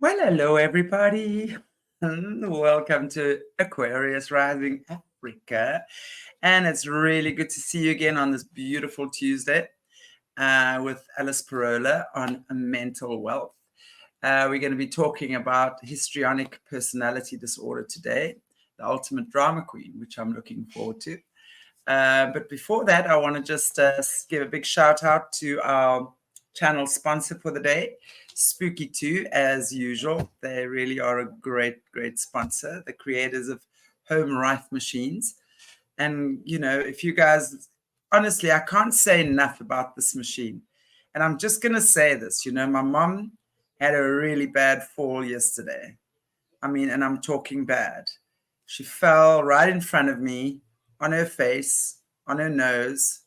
Well, hello everybody. Welcome to Aquarius Rising Africa. And it's really good to see you again on this beautiful Tuesday with Alice Pirola on mental wealth. We're going to be talking about histrionic personality disorder today, the ultimate drama queen, which I'm looking forward to. But before that, I want to just give a big shout out to our channel sponsor for the day, Spooky2, as usual. They really are a great sponsor, the creators of Home Rife Machines. And, you know, if you guys, honestly, I can't say enough about this machine. And I'm just going to say this, you know, my mom had a really bad fall yesterday. I mean, and I'm talking bad. She fell right in front of me, on her face, on her nose,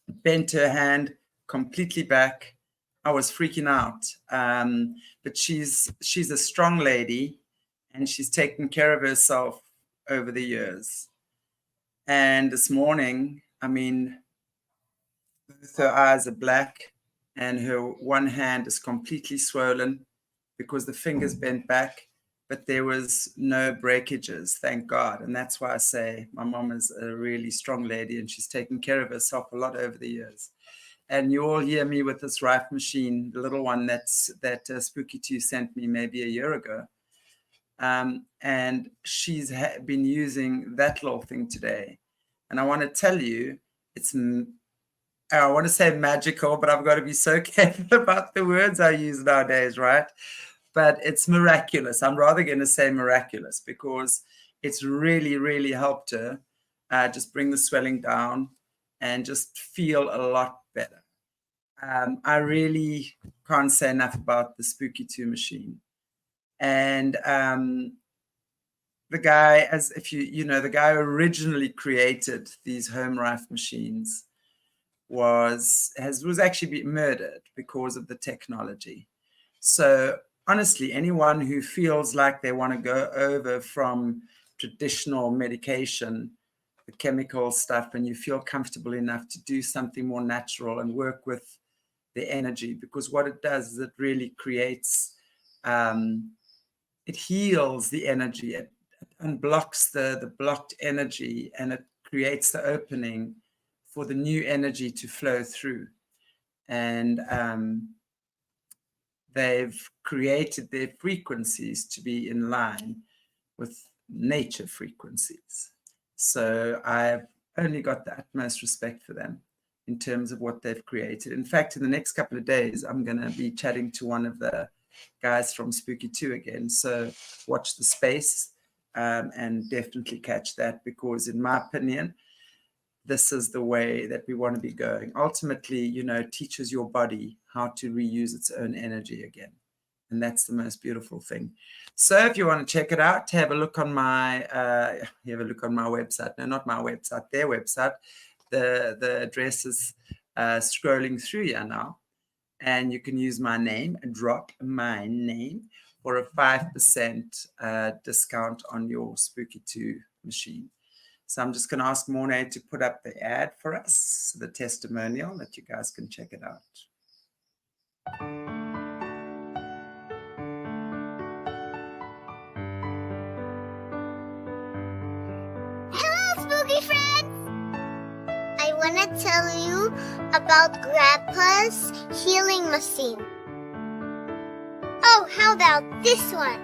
bent her hand completely back. I was freaking out. But she's a strong lady, and she's taken care of herself over the years. And this morning, I mean, her eyes are black, and her one hand is completely swollen because the fingers bent back, but there was no breakages, thank God. And that's why I say my mom is a really strong lady, and she's taken care of herself a lot over the years. And you all hear me with this Rife machine, the little one that Spooky2 sent me maybe a year ago. And she's been using that little thing today. And I want to tell you, I want to say magical, but I've got to be so careful about the words I use nowadays, right? But it's miraculous. I'm rather going to say miraculous because it's really helped her just bring the swelling down and just feel a lot better. I really can't say enough about the Spooky2 machine. And the guy, as if you know, the guy who originally created these Home Rife machines was actually been murdered because of the technology. So honestly, anyone who feels like they want to go over from traditional medication, the chemical stuff, and you feel comfortable enough to do something more natural and work with the energy, because what it does is it really creates, it heals the energy, it unblocks the blocked energy, and it creates the opening for the new energy to flow through. And they've created their frequencies to be in line with nature frequencies. So I've only got the utmost respect for them in terms of what they've created. In fact, in the next couple of days, I'm going to be chatting to one of the guys from Spooky2 again. So watch the space and definitely catch that, because in my opinion, this is the way that we want to be going. Ultimately, you know, it teaches your body how to reuse its own energy again. And that's the most beautiful thing. So if you want to check it out, have a look on my website. No, not my website, their website. The address is scrolling through here now. And you can use my name, drop my name, for a 5% discount on your Spooky2 machine. So I'm just going to ask Morné to put up the ad for us, the testimonial, that you guys can check it out. Hello, spooky friends! I want to tell you about Grandpa's healing machine. Oh, how about this one?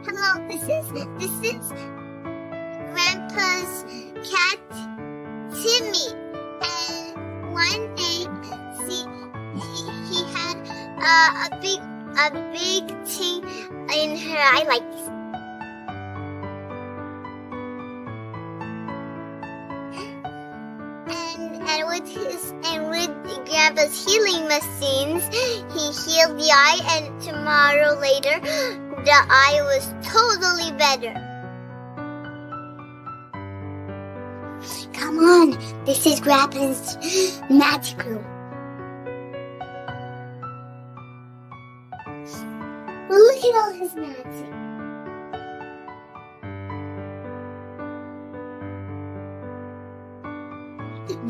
Hello, this is Grandpa's cat, Timmy. And one day, he had a big thing in her eye like this. And with Grandpa's healing machines, he healed the eye, and tomorrow later, the eye was totally better. Come on, this is Grandpa's magic room. Look at all his magic.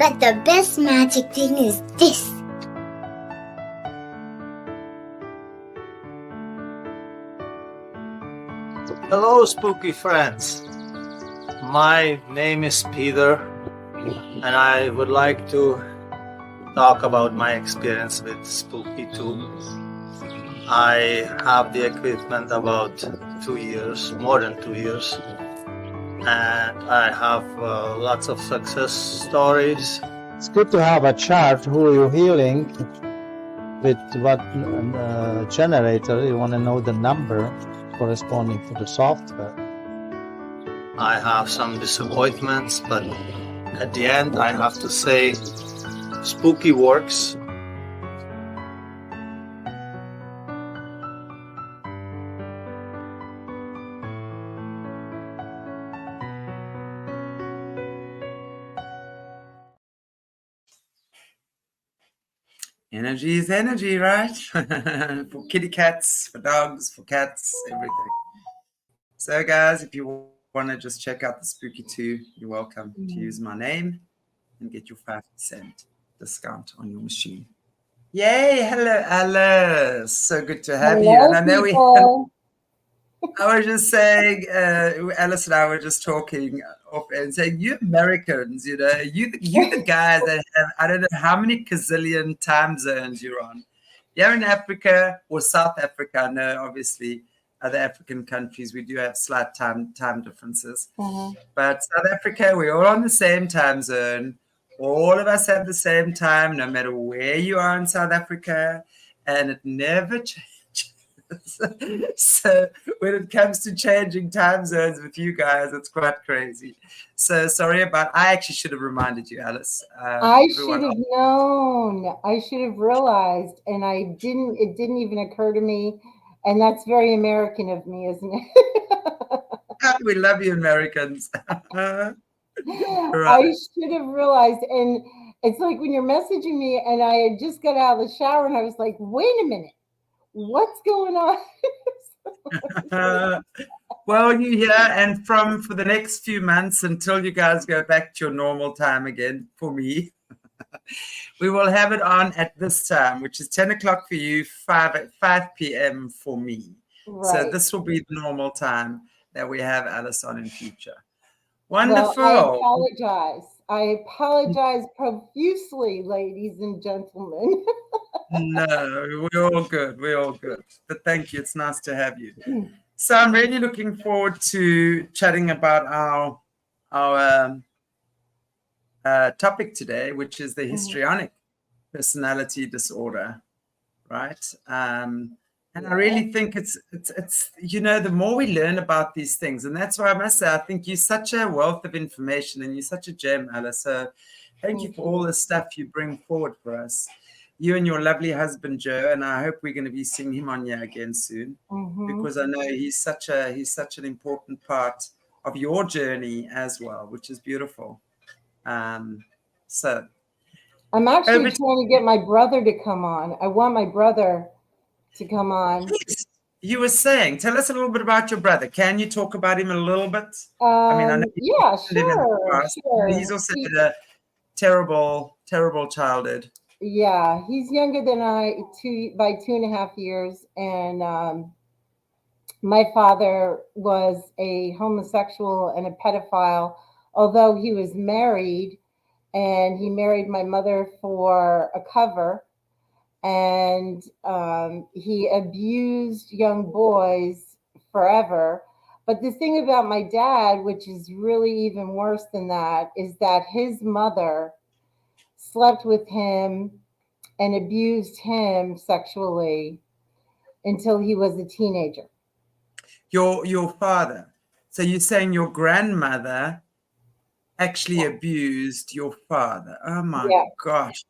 But the best magic thing is this. Hello, spooky friends. My name is Peter, and I would like to talk about my experience with Spooky2. I have the equipment about 2 years, more than 2 years, and I have lots of success stories. It's good to have a chart who you're healing with what generator. You want to know the number corresponding to the software. I have some disappointments, but at the end I have to say Spooky works. Energy is energy, right? For kitty cats, for dogs, for cats, everything. So, guys, if you want to just check out the Spooky2, you're welcome to use my name and get your 5% discount on your machine. Yay! Hello, Alice. So good to have you. And I know I was just saying, Alice and I were just talking off and saying, you Americans, you the guys that have, I don't know how many gazillion time zones you're on. You're in Africa or South Africa. No, obviously, other African countries, we do have slight time differences. But South Africa, we're all on the same time zone. All of us have the same time, no matter where you are in South Africa, and it never changes. So when it comes to changing time zones with you guys, it's quite crazy. So sorry I actually should have reminded you, Alice. I should have known. I should have realized, and I didn't. It didn't even occur to me, and that's very American of me, isn't it? We love you, Americans. Right. I should have realized, and it's like when you're messaging me, and I had just got out of the shower, and I was like, "Wait a minute. What's going on?" Well, you're here, and for the next few months until you guys go back to your normal time again, for me, we will have it on at this time, which is 10 o'clock for you, 5 p.m. for me. Right. So this will be the normal time that we have Alice on in future. Wonderful. Well, I apologize profusely, ladies and gentlemen. No, we're all good. We're all good. But thank you. It's nice to have you. So I'm really looking forward to chatting about our topic today, which is the histrionic personality disorder, right? And I really think it's the more we learn about these things, and that's why I must say I think you're such a wealth of information and you're such a gem, Alice. So thank you for all the stuff you bring forward for us. You and your lovely husband Joe, and I hope we're going to be seeing him on here again soon, because I know he's such an important part of your journey as well, which is beautiful. So I'm actually trying to get my brother to come on. I want my brother to come on. Yes. You were saying, tell us a little bit about your brother. Can you talk about him a little bit? I know. Yeah, sure. He's also had a terrible childhood. Yeah, he's younger than I by 2.5 years, and my father was a homosexual and a pedophile, although he was married, and he married my mother for a cover, and he abused young boys forever. But the thing about my dad, which is really even worse than that, is that his mother slept with him and abused him sexually until he was a teenager. Your father. So you're saying your grandmother actually abused your father? Oh my gosh.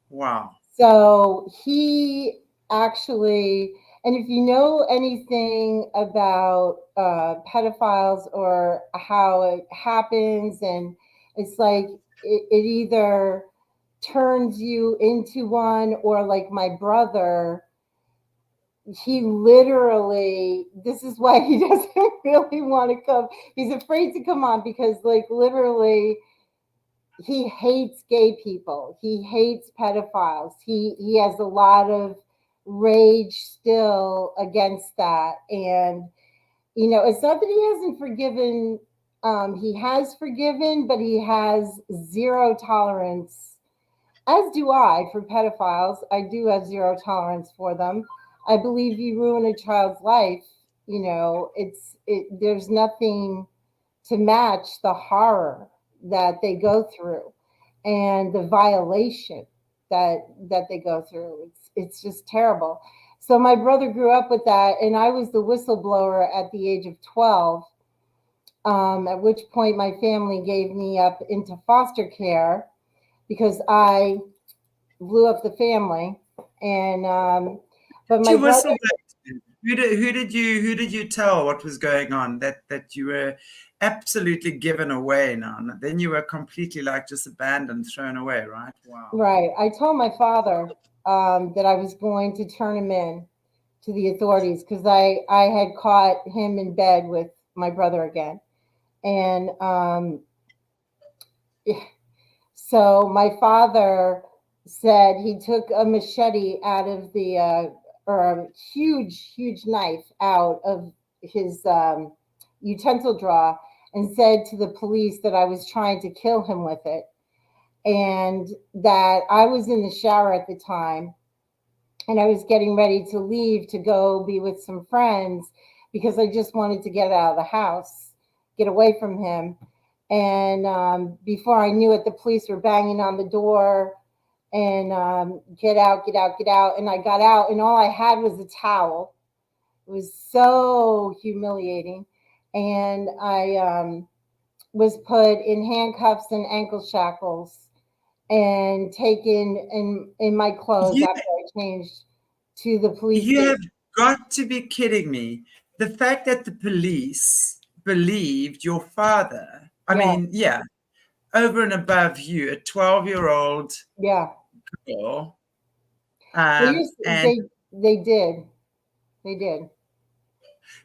Wow. So he actually, and if you know anything about pedophiles or how it happens, and it's like it either turns you into one, or like my brother, he literally, this is why he doesn't really want to come. He's afraid to come on because like literally he hates gay people. He hates pedophiles. He has a lot of rage still against that. And, you know, it's not that he hasn't forgiven. He has forgiven, but he has zero tolerance, as do I, for pedophiles. I do have zero tolerance for them. I believe you ruin a child's life, you know, there's nothing to match the horror that they go through and the violation that they go through. It's just terrible. So my brother grew up with that, and I was the whistleblower at the age of 12, at which point my family gave me up into foster care because I blew up the family. And but my brother, who did you tell what was going on, that you were absolutely given away now? Then you were completely like just abandoned, thrown away, right? Wow. Right. I told my father that I was going to turn him in to the authorities because I had caught him in bed with my brother again. And so my father said he took a machete out of the, or a huge knife out of his utensil drawer and said to the police that I was trying to kill him with it. And that I was in the shower at the time and I was getting ready to leave to go be with some friends because I just wanted to get out of the house, get away from him. And before I knew it, the police were banging on the door and get out. And I got out and all I had was a towel. It was so humiliating. And I was put in handcuffs and ankle shackles and taken in my clothes after I changed to the police You station. have got to be kidding me. The fact that the police believed your father, I mean, yeah, over and above you, a 12-year-old girl. And They did.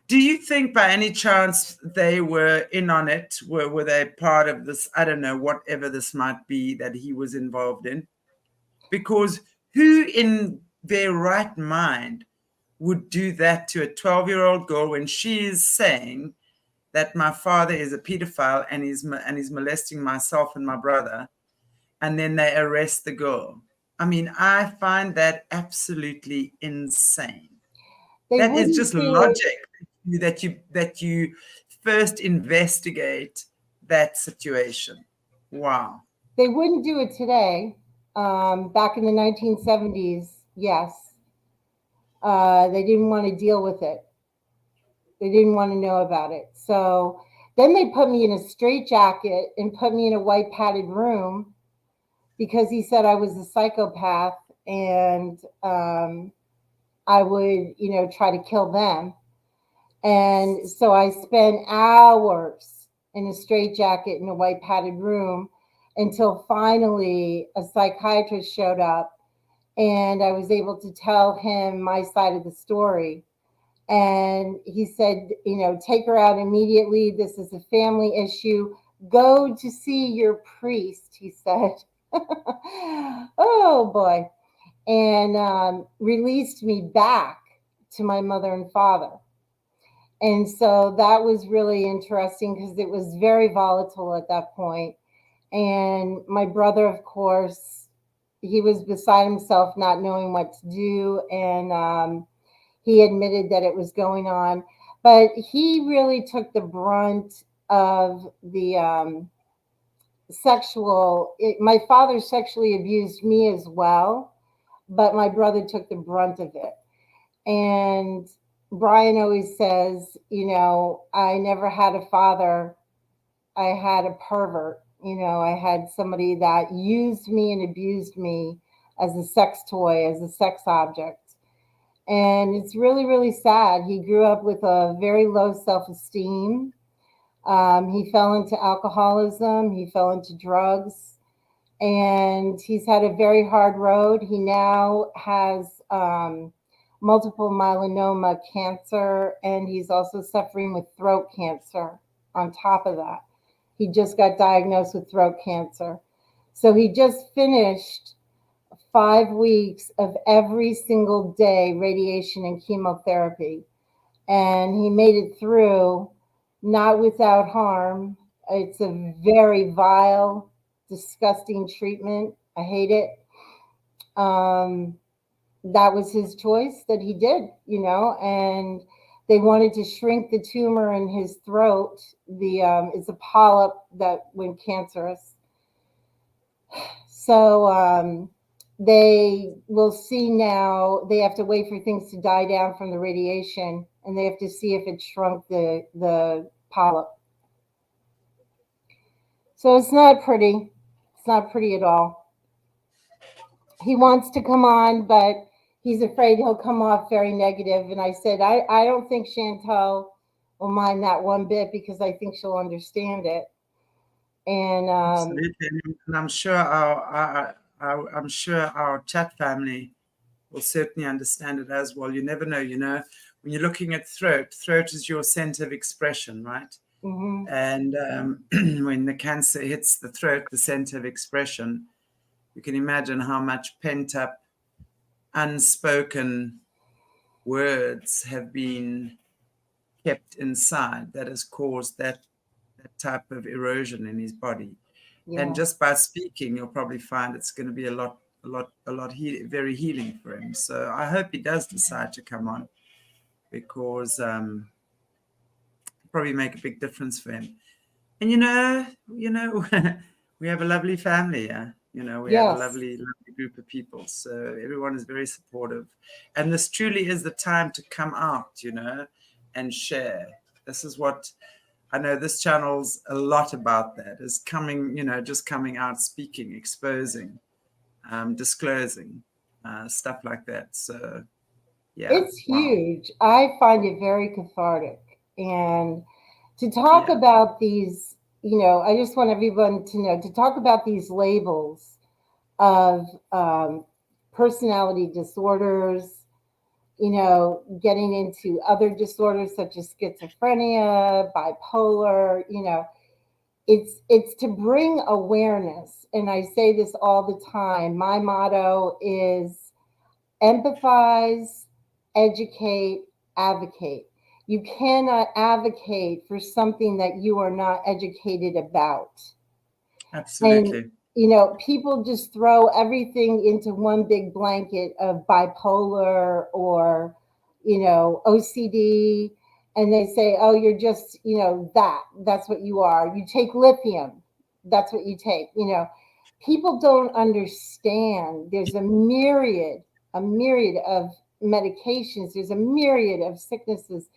do you think by any chance they were in on it? Were they part of this? I don't know, whatever this might be that he was involved in. Because who in their right mind would do that to a 12-year-old girl when she is saying that my father is a pedophile and he's molesting myself and my brother, and then they arrest the girl? I mean, I find that absolutely insane. That is just logic that you first investigate that situation. Wow. They wouldn't do it today. Back in the 1970s, yes. They didn't want to deal with it. They didn't want to know about it. So then they put me in a straitjacket and put me in a white padded room because he said I was a psychopath and I would, you know, try to kill them. And so I spent hours in a straitjacket in a white padded room until finally a psychiatrist showed up and I was able to tell him my side of the story. And he said, you know, take her out immediately. This is a family issue. Go to see your priest, he said. Oh, boy. And released me back to my mother and father. And so that was really interesting because it was very volatile at that point. And my brother, of course, he was beside himself, not knowing what to do. And he admitted that it was going on. But he really took the brunt of the my father sexually abused me as well, but my brother took the brunt of it. And Brian always says, you know, I never had a father. I had a pervert. You know, I had somebody that used me and abused me as a sex toy, as a sex object. And it's really, really sad. He grew up with a very low self-esteem. He fell into alcoholism. He fell into drugs. And he's had a very hard road. He now has multiple myeloma cancer, and he's also suffering with throat cancer on top of that. He just got diagnosed with throat cancer. So he just finished 5 weeks of every single day radiation and chemotherapy. And he made it through, not without harm. It's a very vile, disgusting treatment. I hate it. That was his choice that he did, and they wanted to shrink the tumor in his throat. It's a polyp that went cancerous. So they will see now. They have to wait for things to die down from the radiation, and they have to see if it shrunk the polyp. So it's not pretty. It's not pretty at all. He wants to come on, but he's afraid he'll come off very negative. And I said, I don't think Chantelle will mind that one bit, because I think she'll understand it. And absolutely, and I'm sure I'm sure our chat family will certainly understand it as well. You never know, when you're looking at throat is your center of expression, right? mm-hmm. And when the cancer hits the throat, the center of expression, you can imagine how much pent up, unspoken words have been kept inside that has caused that type of erosion in his body. Yeah. And just by speaking, you'll probably find it's going to be very healing for him. So I hope he does decide to come on, because probably make a big difference for him. And we have a lovely family. We have a lovely group of people. So everyone is very supportive, and this truly is the time to come out, and share. This is what I know. This channel's a lot about that, is coming, just coming out, speaking, exposing, disclosing, stuff like that. So yeah, it's huge. I find it very cathartic. And to talk about these, I just want everyone to know, to talk about these labels of personality disorders, getting into other disorders such as schizophrenia, bipolar, it's to bring awareness. And I say this all the time. My motto is empathize, educate, advocate. You cannot advocate for something that you are not educated about. Absolutely. And, people just throw everything into one big blanket of bipolar or, OCD. And they say, oh, you're just, that's what you are. You take lithium. That's what you take. People don't understand. There's a myriad of medications. There's a myriad of sicknesses.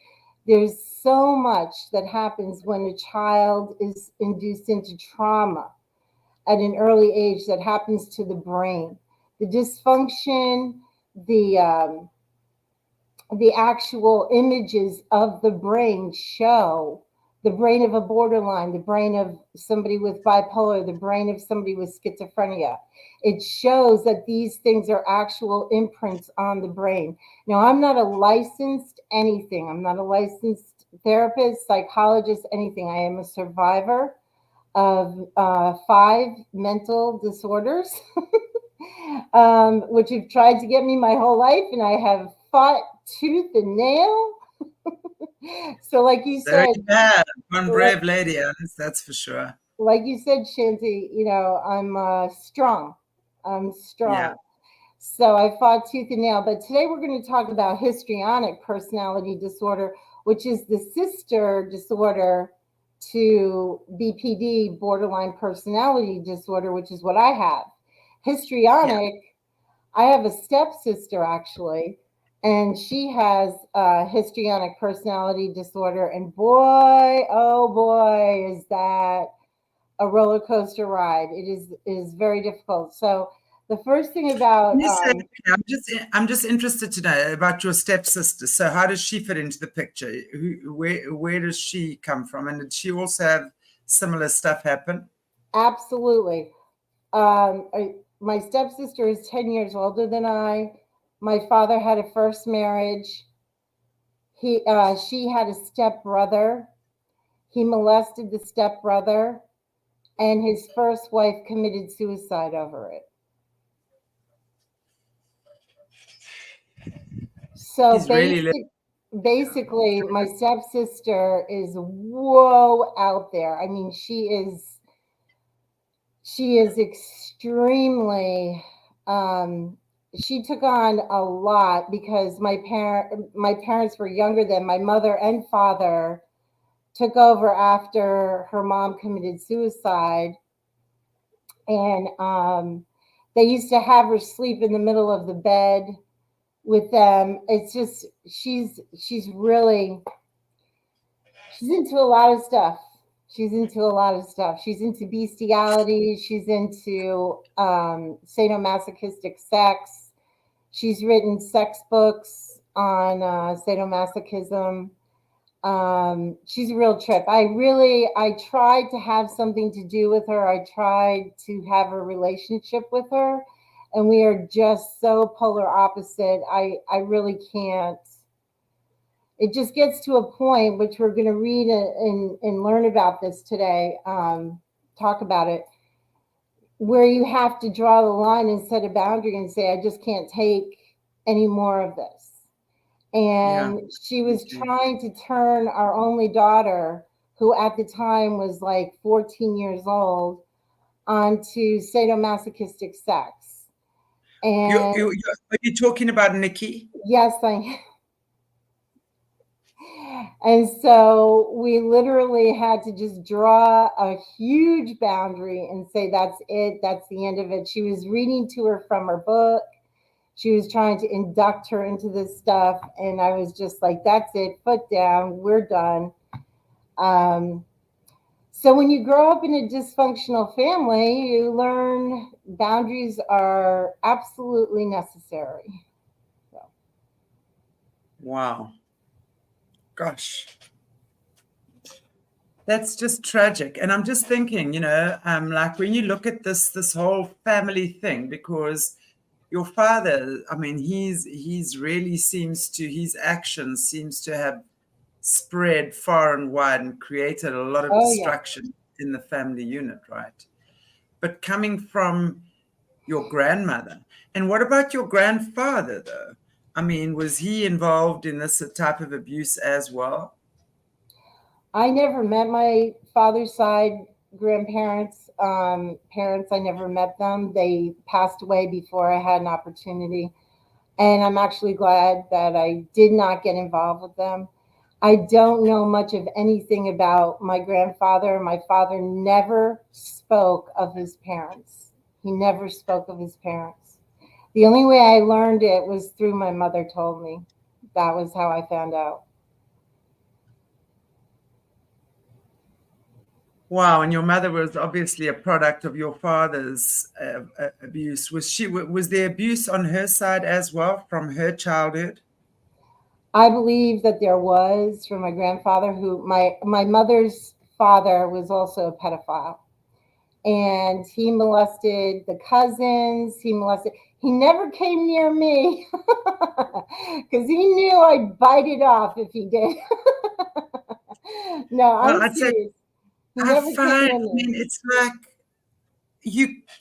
There's so much that happens when a child is induced into trauma at an early age that happens to the brain. The dysfunction, the actual images of the brain show the brain of a borderline, the brain of somebody with bipolar, the brain of somebody with schizophrenia. It shows that these things are actual imprints on the brain. Now, I'm not a licensed anything. I'm not a licensed therapist, psychologist, anything. I am a survivor of 5 mental disorders, which have tried to get me my whole life, and I have fought tooth and nail. So like you said, very bad. One brave lady, that's for sure. Like you said, Shanti, I'm strong. I'm strong. Yeah. So I fought tooth and nail. But today we're going to talk about histrionic personality disorder, which is the sister disorder to BPD, borderline personality disorder, which is what I have. Histrionic, I have a stepsister actually, and she has histrionic personality disorder. And boy, oh boy, is that a roller coaster ride. It is very difficult. So the first thing about I'm just interested to know about your stepsister. So how does she fit into the picture? Where does she come from? And did she also have similar stuff happen? Absolutely. My stepsister is 10 years older than I. My father had a first marriage. She had a stepbrother. He molested the stepbrother. and his first wife committed suicide over it. So basically, my stepsister is out there. I mean, she is extremely. She took on a lot because my parents were younger than my mother and father. Took over after her mom committed suicide, and they used to have her sleep in the middle of the bed with them. It's just she's into a lot of stuff. She's into bestiality. She's into sadomasochistic sex. She's written sex books on sadomasochism. She's a real trip. I tried to have something to do with her. I tried to have a relationship with her, and we are just so polar opposite. I really can't. It just gets to a point, which we're going to read and learn about this today, talk about it, where you have to draw the line and set a boundary and say, I just can't take any more of this. And she was trying to turn our only daughter, who at the time was like 14 years old, onto sadomasochistic sex. And are you talking about Nikki? Yes, I am. And so we literally had to just draw a huge boundary and say, that's it. That's the end of it. She was reading to her from her book. She was trying to induct her into this stuff. And I was just like, that's it. Foot down. We're done. So when you grow up in a dysfunctional family, you learn boundaries are absolutely necessary. So. Wow. Gosh. That's just tragic. And I'm just thinking, like when you look at this whole family thing, because your father, I mean, his actions seems to have spread far and wide and created a lot of destruction in the family unit, right? But coming from your grandmother, and what about your grandfather, though? I mean, was he involved in this type of abuse as well? I never met my father's side grandparents, parents. I never met them. They passed away before I had an opportunity. And I'm actually glad that I did not get involved with them. I don't know much of anything about my grandfather. My father never spoke of his parents. He never spoke of his parents. The only way I learned it was through my mother told me. That was how I found out. Wow, and your mother was obviously a product of your father's abuse. Was there abuse on her side as well from her childhood? I believe that there was from my grandfather, who my mother's father was also a pedophile. And he molested the cousins. He never came near me because he knew I'd bite it off if he did. No, I'm serious. It's like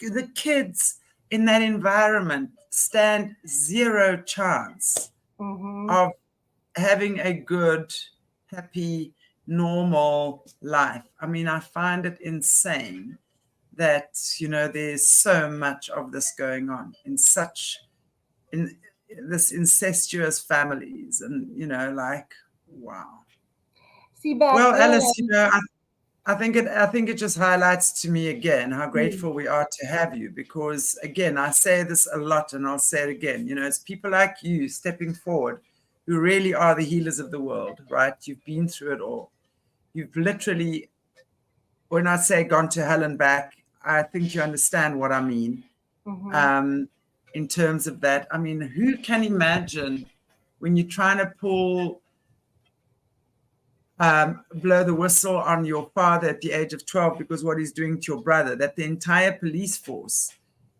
the kids in that environment stand zero chance of having a good, happy, normal life. I mean, I find it insane that, there's so much of this going on in this incestuous families, and, wow. See, well, Alice, I think it just highlights to me again how grateful we are to have you, because again, I say this a lot and I'll say it again, it's people like you stepping forward who really are the healers of the world, right? You've been through it all. You've literally, when I say gone to hell and back, I think you understand what I mean. In terms of that. I mean, who can imagine when you're trying to blow the whistle on your father at the age of 12 because what he's doing to your brother, that the entire police force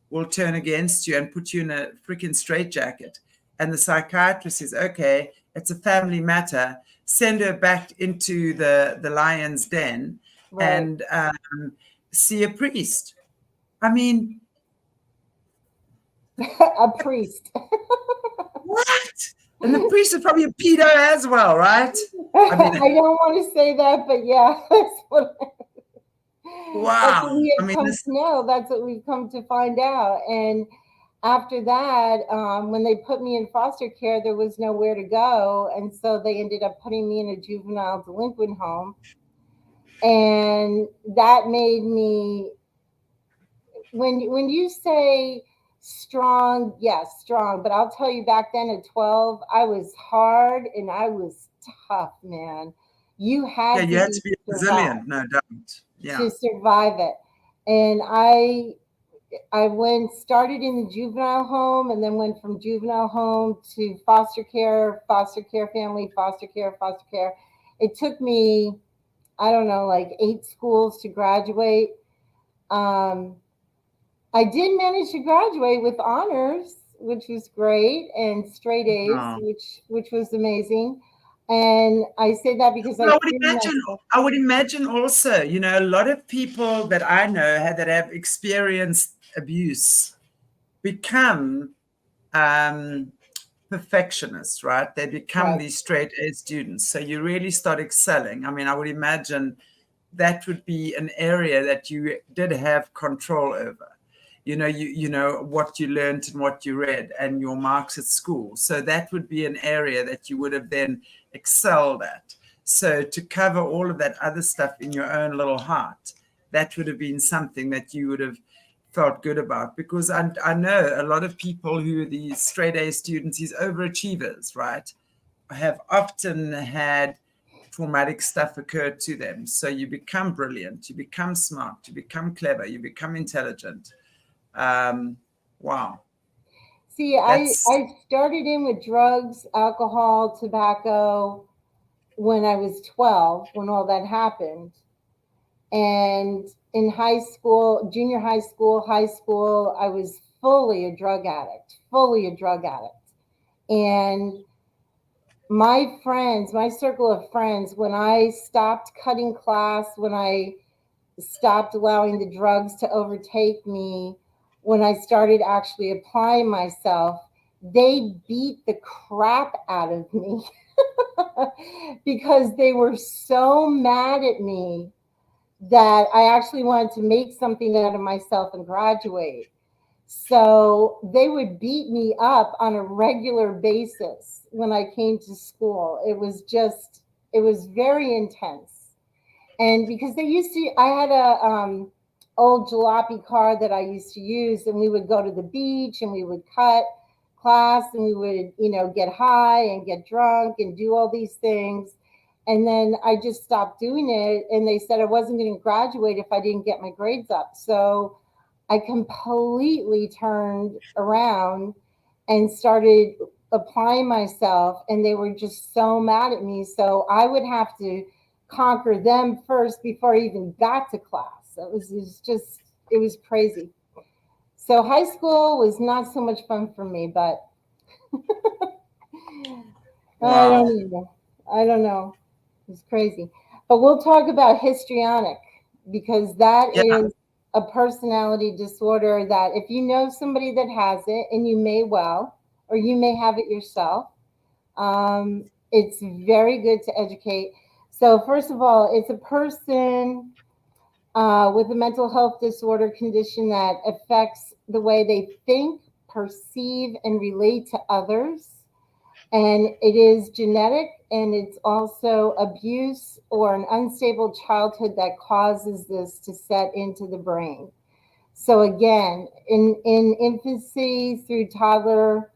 will turn against you and put you in a freaking straitjacket. And the psychiatrist says, okay, it's a family matter. Send her back into the lion's den. Right. And see a priest. I mean, A priest. what? And the priest is probably a pedo as well, right? I mean, don't want to say that, but yeah, that's what wow. we I have mean, come to know. That's what we've come to find out. And after that, when they put me in foster care, there was nowhere to go. And so they ended up putting me in a juvenile delinquent home. And that made me, when you say strong, yes, strong. But I'll tell you, back then at 12, I was hard and I was tough, man. You yeah, had you to had be to be resilient, no doubt. Yeah. to survive it. And I started in the juvenile home and then went from juvenile home to foster care family, foster care. It took me, I don't know, like 8 schools to graduate. I did manage to graduate with honors, which was great, and straight A's, Oh. which was amazing. And I say that because Well, I would imagine also, you know, a lot of people that I know that have experienced abuse become perfectionists, right? They become right. these straight A students. So you really start excelling. I mean, I would imagine that would be an area that you did have control over. You know what you learned and what you read and your marks at school. So that would be an area that you would have then excelled at. So to cover all of that other stuff in your own little heart, that would have been something that you would have felt good about, because I know a lot of people who are these straight A students, these overachievers, right, have often had traumatic stuff occur to them. So you become brilliant, you become smart, you become clever, you become intelligent. Wow. See, I started in with drugs, alcohol, tobacco when I was 12, when all that happened. And in high school, junior high school, I was fully a drug addict. And my friends, my circle of friends, when I stopped cutting class, when I stopped allowing the drugs to overtake me, when I started actually applying myself, they beat the crap out of me because they were so mad at me that I actually wanted to make something out of myself and graduate. So they would beat me up on a regular basis when I came to school. It was very intense. And because I had a old jalopy car that I used to use, and we would go to the beach and we would cut class and we would, get high and get drunk and do all these things. And then I just stopped doing it. And they said I wasn't going to graduate if I didn't get my grades up. So I completely turned around and started applying myself. And they were just so mad at me. So I would have to conquer them first before I even got to class. It was crazy. So high school was not so much fun for me, but Wow. I don't know. It's crazy. But we'll talk about histrionic, because that is a personality disorder that if you know somebody that has it, and you may well, or you may have it yourself, it's very good to educate. So first of all, it's a person with a mental health disorder condition that affects the way they think, perceive, and relate to others. And it is genetic, and it's also abuse or an unstable childhood that causes this to set into the brain. So again, in infancy through toddler,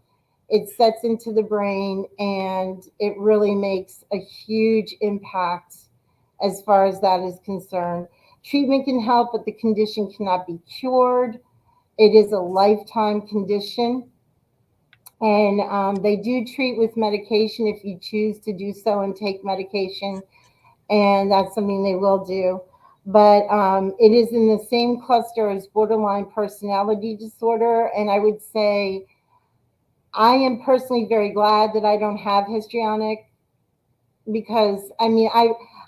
it sets into the brain, and it really makes a huge impact as far as that is concerned. Treatment can help, but the condition cannot be cured. It is a lifetime condition. And they do treat with medication if you choose to do so and take medication. And that's something they will do. But it is in the same cluster as borderline personality disorder. And I would say I am personally very glad that I don't have histrionic, because I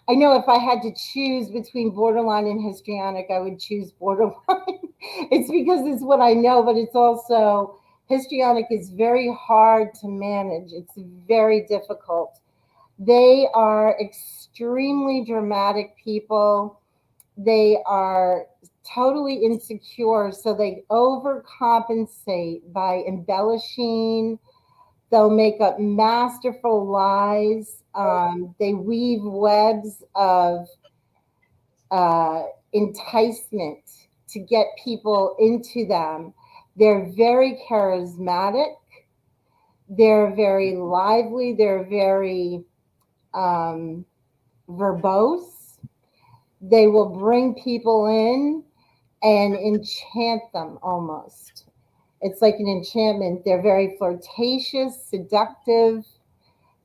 I know if I had to choose between borderline and histrionic, I would choose borderline. It's because it's what I know, but it's also, histrionic is very hard to manage. It's very difficult. They are extremely dramatic people. They are totally insecure, so they overcompensate by embellishing. They'll make up masterful lies. They weave webs of enticement to get people into them. They're very charismatic. They're very lively. They're very verbose. They will bring people in and enchant them almost. It's like an enchantment. They're very flirtatious, seductive,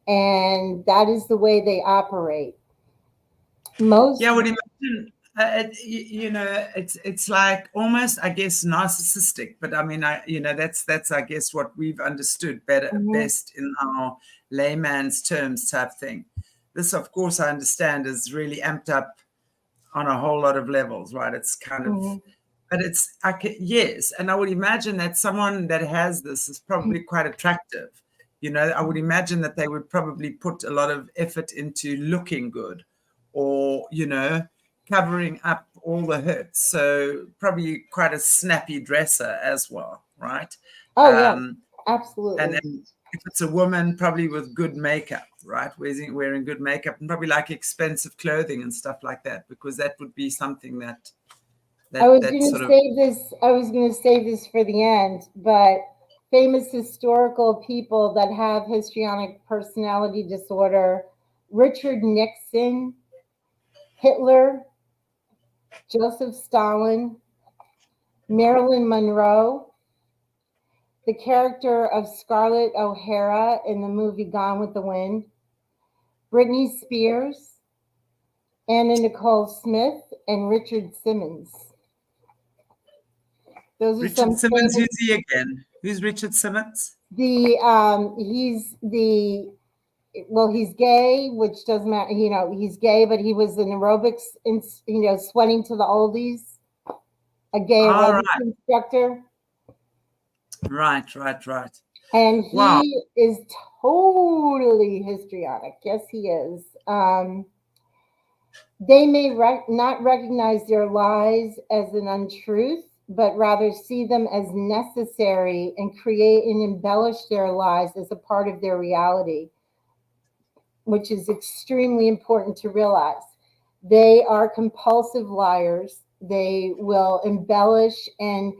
and that is the way they operate. Most, Yeah, I would imagine, it's like almost, I guess, narcissistic. But I mean, that's I guess what we've understood best in our layman's terms type thing. This, of course, I understand is really amped up on a whole lot of levels, right? It's kind of, but it's yes, and I would imagine that someone that has this is probably quite attractive. I would imagine that they would probably put a lot of effort into looking good, or covering up all the hurts. So probably quite a snappy dresser as well, right? Oh yeah, absolutely. And then if it's a woman, probably with good makeup, right? Wearing good makeup, and probably like expensive clothing and stuff like that, because that would be something that I was going to save this. I was going to save this for the end, but famous historical people that have histrionic personality disorder: Richard Nixon, Hitler, Joseph Stalin, Marilyn Monroe, the character of Scarlett O'Hara in the movie Gone with the Wind, Britney Spears, Anna Nicole Smith, and Richard Simmons. Those are Richard Simmons. Who's he again? Who's Richard Simmons? He's gay, which doesn't matter. He's gay, but he was in aerobics, sweating to the oldies. A gay aerobics instructor. Right. And he is totally histrionic. Yes, he is. They may not recognize their lies as an untruth, but rather see them as necessary and create and embellish their lies as a part of their reality, which is extremely important to realize. They are compulsive liars. They will embellish, and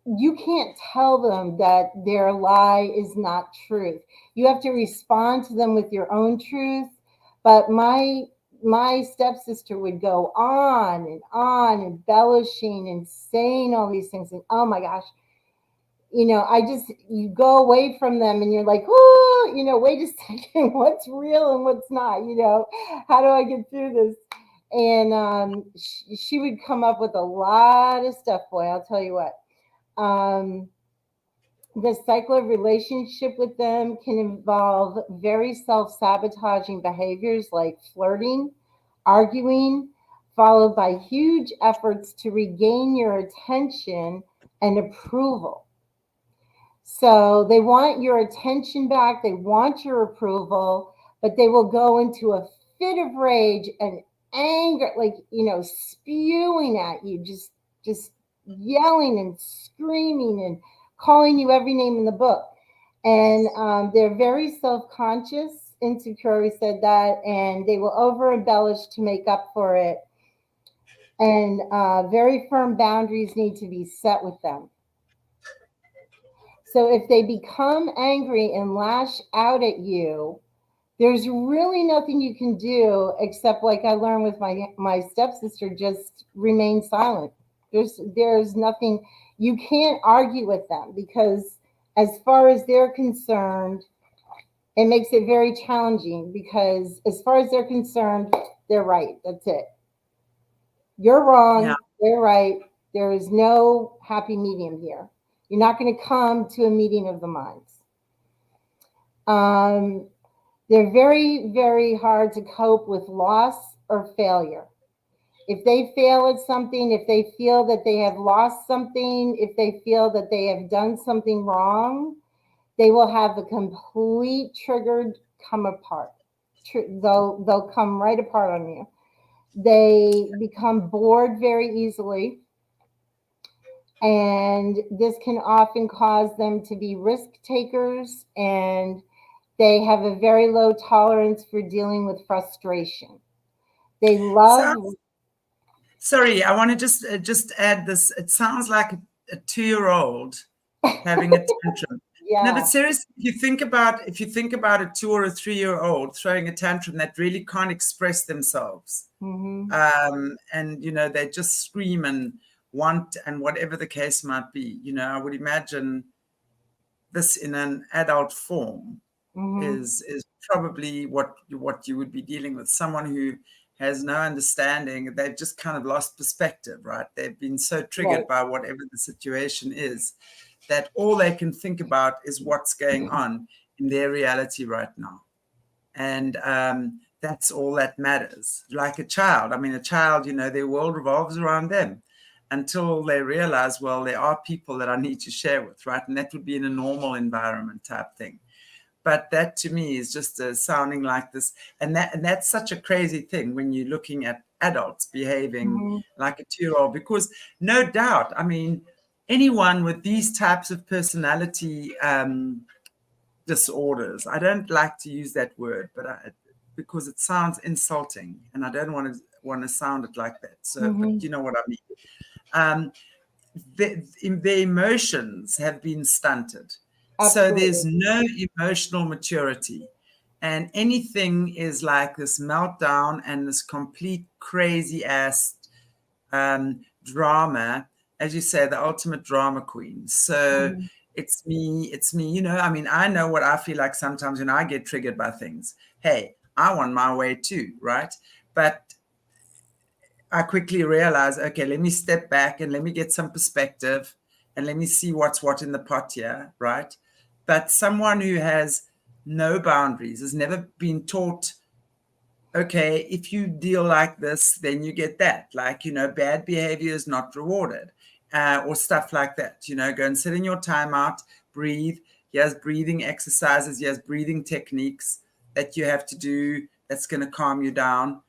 you can't tell them that their lie is not truth. You have to respond to them with your own truth. But my stepsister would go on, embellishing and saying all these things. And oh my gosh, you go away from them and you're like, oh, wait a second, what's real and what's not? How do I get through this? And she would come up with a lot of stuff, boy, I'll tell you what. The cycle of relationship with them can involve very self-sabotaging behaviors like flirting, arguing, followed by huge efforts to regain your attention and approval. So they want your attention back, they want your approval, but they will go into a fit of rage and anger, like, spewing at you, just yelling and screaming and calling you every name in the book. And they're very self-conscious, insecure, we said that, and they will over-embellish to make up for it. And very firm boundaries need to be set with them. So if they become angry and lash out at you, there's really nothing you can do except, like I learned with my stepsister, just remain silent. There's nothing. You can't argue with them, because as far as they're concerned, it makes it very challenging, because as far as they're concerned, they're right. That's it. You're wrong. Yeah. They're right. There is no happy medium here. You're not going to come to a meeting of the minds. They're very, very hard to cope with loss or failure. If they fail at something, if they feel that they have lost something, if they feel that they have done something wrong, they will have a complete triggered come apart. They'll come right apart on you. They become bored very easily. And this can often cause them to be risk takers, and they have a very low tolerance for dealing with frustration. They love. Sorry, I want to just add this. It sounds like a 2-year-old having a tantrum. Yeah. No, but seriously, if you think about a 2 or a 3-year-old throwing a tantrum that really can't express themselves, and they just scream and want and whatever the case might be, I would imagine this in an adult form is probably what you would be dealing with. Someone who has no understanding. They've just kind of lost perspective, right? They've been so triggered by whatever the situation is that all they can think about is what's going on in their reality right now. And that's all that matters. Like a child, their world revolves around them until they realize, well, there are people that I need to share with, right? And that would be in a normal environment type thing. But that to me is just sounding like this. And that's such a crazy thing when you're looking at adults behaving like a 2-year-old, because no doubt, anyone with these types of personality disorders, I don't like to use that word, but because it sounds insulting and I don't want to sound it like that. So, but you know what I mean? Their emotions have been stunted. Absolutely. So there's no emotional maturity, and anything is like this meltdown and this complete crazy ass drama, as you say, the ultimate drama queen. So it's me, I know what I feel like sometimes when I get triggered by things. Hey, I want my way too, right? But I quickly realize, okay, let me step back and let me get some perspective and let me see what's what in the pot here, right? But someone who has no boundaries, has never been taught, okay, if you deal like this, then you get that. Like, bad behavior is not rewarded, or stuff like that. Go and sit in your timeout, breathe. Here's breathing exercises. Here's breathing techniques that you have to do that's going to calm you down.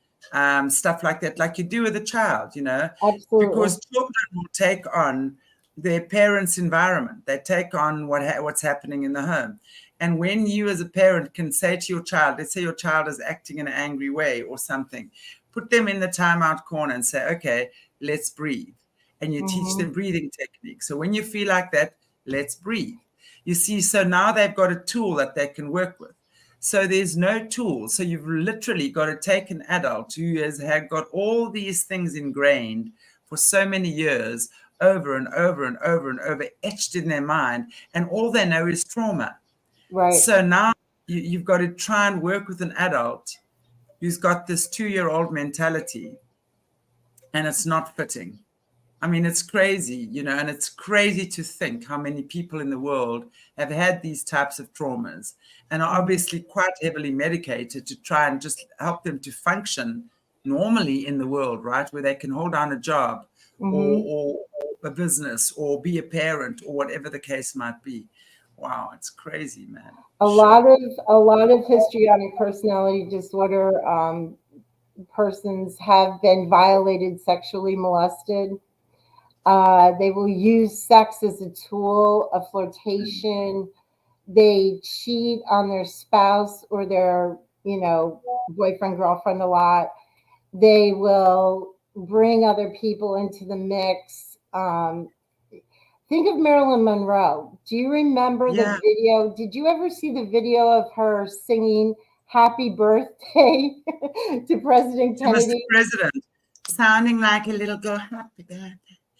Stuff like that, like you do with a child, Absolutely. Because children will take on their parents' environment. They take on what's happening in the home. And when you as a parent can say to your child, let's say your child is acting in an angry way or something, put them in the timeout corner and say, okay, let's breathe. And you teach them breathing techniques. So when you feel like that, let's breathe. You see, so now they've got a tool that they can work with. So there's no tool. So you've literally got to take an adult who has got all these things ingrained for so many years, over and over and over and over, etched in their mind, and all they know is trauma. Right. So now you've got to try and work with an adult who's got this 2-year-old mentality, and it's not fitting. It's crazy, and it's crazy to think how many people in the world have had these types of traumas and are obviously quite heavily medicated to try and just help them to function normally in the world, right? Where they can hold down a job or a business or be a parent or whatever the case might be. Wow, it's crazy, man. A lot of histrionic personality disorder persons have been violated, sexually molested. They will use sex as a tool of flirtation. They cheat on their spouse or their, boyfriend, girlfriend a lot. They will bring other people into the mix. Think of Marilyn Monroe. Do you remember the video? Did you ever see the video of her singing Happy Birthday to President Kennedy? Mr. President, sounding like a little girl. Happy birthday.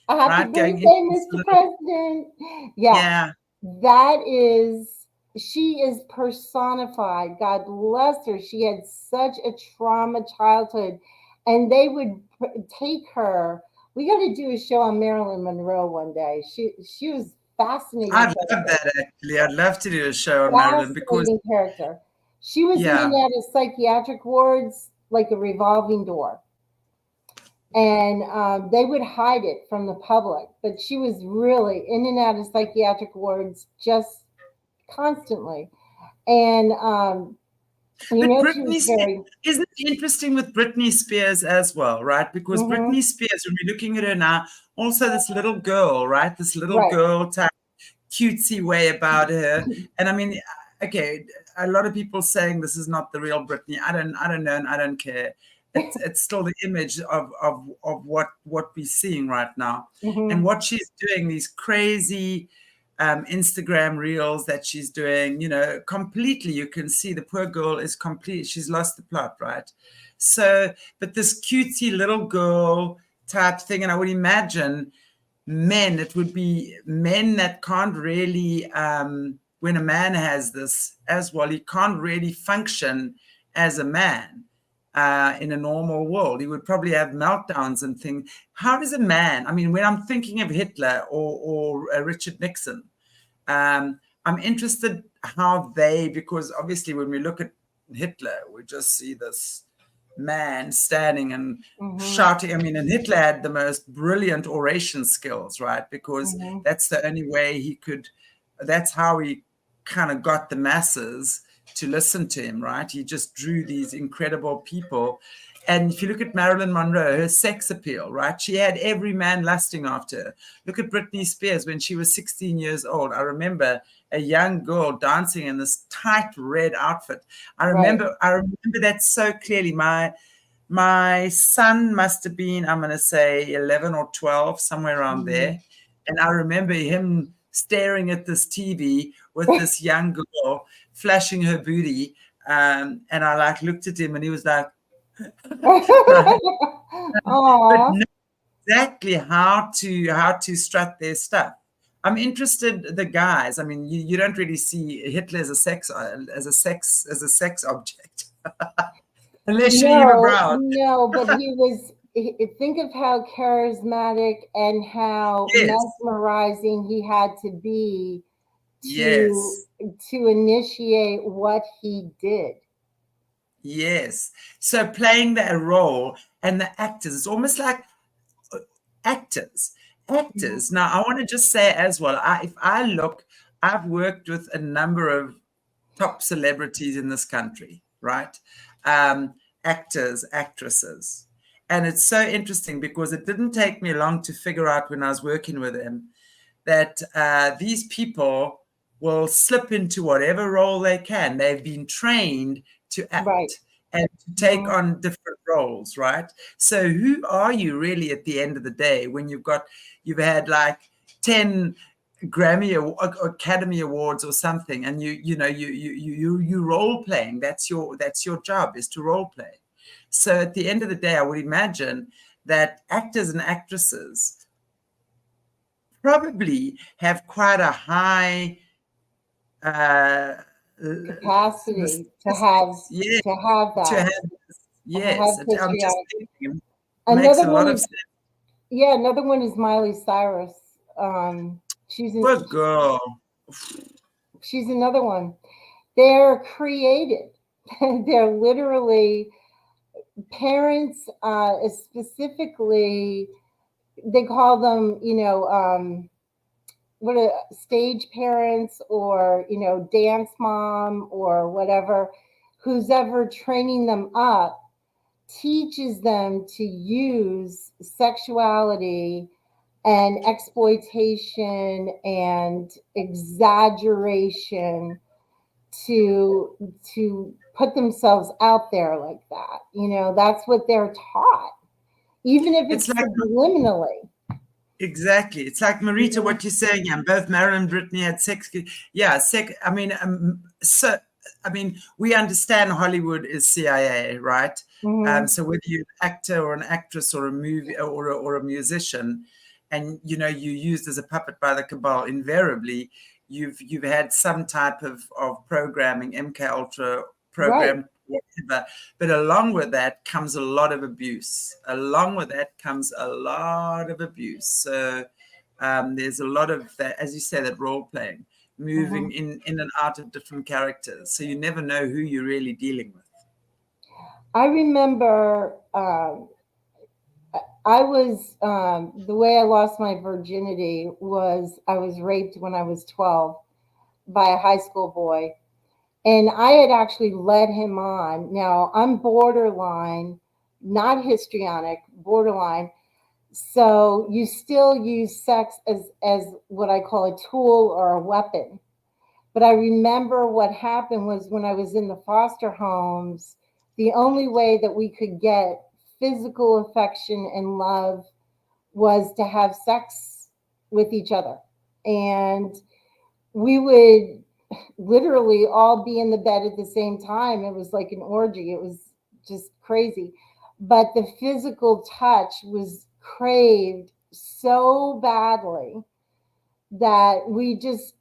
Happy birthday, Mr. President. Yeah. She is personified. God bless her. She had such a trauma childhood. And they would take her. We got to do a show on Marilyn Monroe one day. She was fascinating. I'd love that, actually. I'd love to do a show on Marilyn because character. She was in and out of psychiatric wards like a revolving door. And they would hide it from the public. But she was really in and out of psychiatric wards just constantly. And, you know, she was very... Isn't it interesting with Britney Spears as well, right? Because Britney Spears, when we're looking at her now, also this little girl, right? This little girl type cutesy way about her. And I mean, okay, a lot of people saying this is not the real Britney. I don't know, and I don't care. It's still the image of what we're seeing right now, and what she's doing. These crazy Instagram reels that she's doing, you know, completely. You can see the poor girl is complete. She's lost the plot, right? So, but this cutesy little girl type thing, and I would imagine men, it would be men that can't really, when a man has this as well, he can't really function as a man in a normal world. He would probably have meltdowns and things. How does a man, I mean, when I'm thinking of Hitler or Richard Nixon, I'm interested how they, because obviously when we look at Hitler, we just see this man standing and shouting. I mean, and Hitler had the most brilliant oration skills, right? Because that's the only way he could, that's how he kind of got the masses to listen to him, right? He just drew these incredible people. And if you look at Marilyn Monroe, her sex appeal, right? She had every man lusting after her. Look at Britney Spears when she was 16 years old. I remember a young girl dancing in this tight red outfit. I remember that so clearly. My son must have been, I'm going to say 11 or 12, somewhere around there. And I remember him staring at this TV with this young girl flashing her booty. And I like looked at him and he was like, but know exactly how to strut their stuff. I'm interested, the guys. I mean, you don't really see Hitler as a sex object, unless you're Eva Braun. No, but he was. Think of how charismatic and how mesmerizing he had to be to initiate what he did. Yes. So playing that role and the actors, it's almost like actors. Now, I want to just say as well, I've worked with a number of top celebrities in this country, right? Actors, actresses. And it's so interesting because it didn't take me long to figure out when I was working with them that these people will slip into whatever role they can. They've been trained to act and to take on different roles, right? So who are you really at the end of the day when you've had like 10 Grammy or Academy Awards or something, and you role playing? That's your job, is to role play. So at the end of the day, I would imagine that actors and actresses probably have quite a high capacity to have that. Yes, I'm just thinking. Another one is Miley Cyrus. She's good girl. She's another one. They're creative. They're literally parents, specifically. They call them, stage parents or, dance mom or whatever, who's ever training them up, teaches them to use sexuality and exploitation and exaggeration to put themselves out there like that. That's what they're taught, even if it's like subliminally. Exactly. It's like, Marita, what you're saying, both Marilyn and Britney had sex. Yeah, I mean, we understand Hollywood is CIA, right? So whether you're an actor or an actress or a movie or a musician, and you used as a puppet by the cabal, invariably you've had some type of programming, MK Ultra program, whatever. But along with that comes a lot of abuse. So there's a lot of that, as you say, that role playing, moving in and out of different characters. So you never know who you're really dealing with. I remember I was the way I lost my virginity was I was raped when I was 12 by a high school boy. And I had actually led him on. Now I'm borderline, not histrionic, borderline. So you still use sex as what I call a tool or a weapon. But I remember what happened was when I was in the foster homes, the only way that we could get physical affection and love was to have sex with each other. And we would literally all be in the bed at the same time. It was like an orgy. It was just crazy. But the physical touch was craved so badly that we just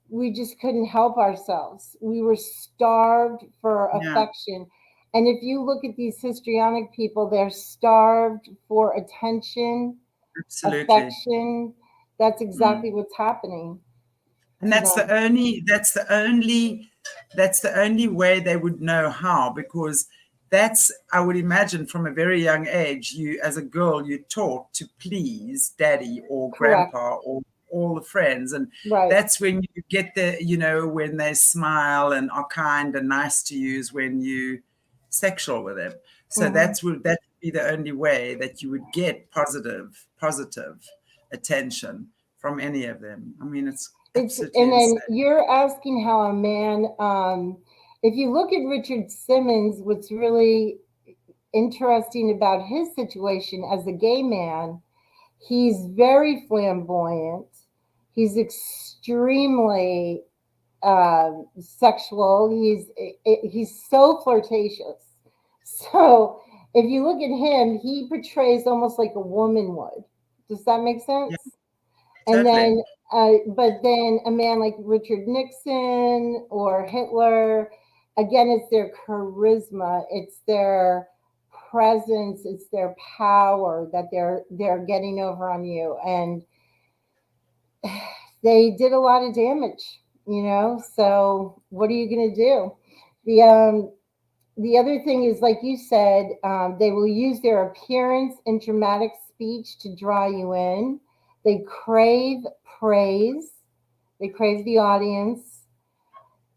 couldn't help ourselves. We were starved for Yeah, affection. And if you look at these histrionic people, they're starved for attention, absolutely. affection. That's Mm. exactly what's happening And to that's them. the only way they would know how, because that's, I would imagine, from a very young age, you as a girl, you're taught to please daddy or Correct. grandpa or all the friends. And Right. that's when you get the, when they smile and are kind and nice to you, is when you sexual with them. So Hmm. that would be the only way that you would get positive attention from any of them. I mean, it's It's absolutely and then insane. you're asking how a man. If you look at Richard Simmons, what's really interesting about his situation as a gay man, he's very flamboyant. He's extremely sexual. He's so flirtatious. So if you look at him, he portrays almost like a woman would. Does that make Yeah, sense? And totally. then, but then a man like Richard Nixon or Hitler, again, it's their charisma, it's their presence, it's their power that they're getting over on you, and they did a lot of damage, you know. So what are you going to do? The the other thing is, like you said, they will use their appearance and dramatic speech to draw you in. They crave praise. They crave the audience.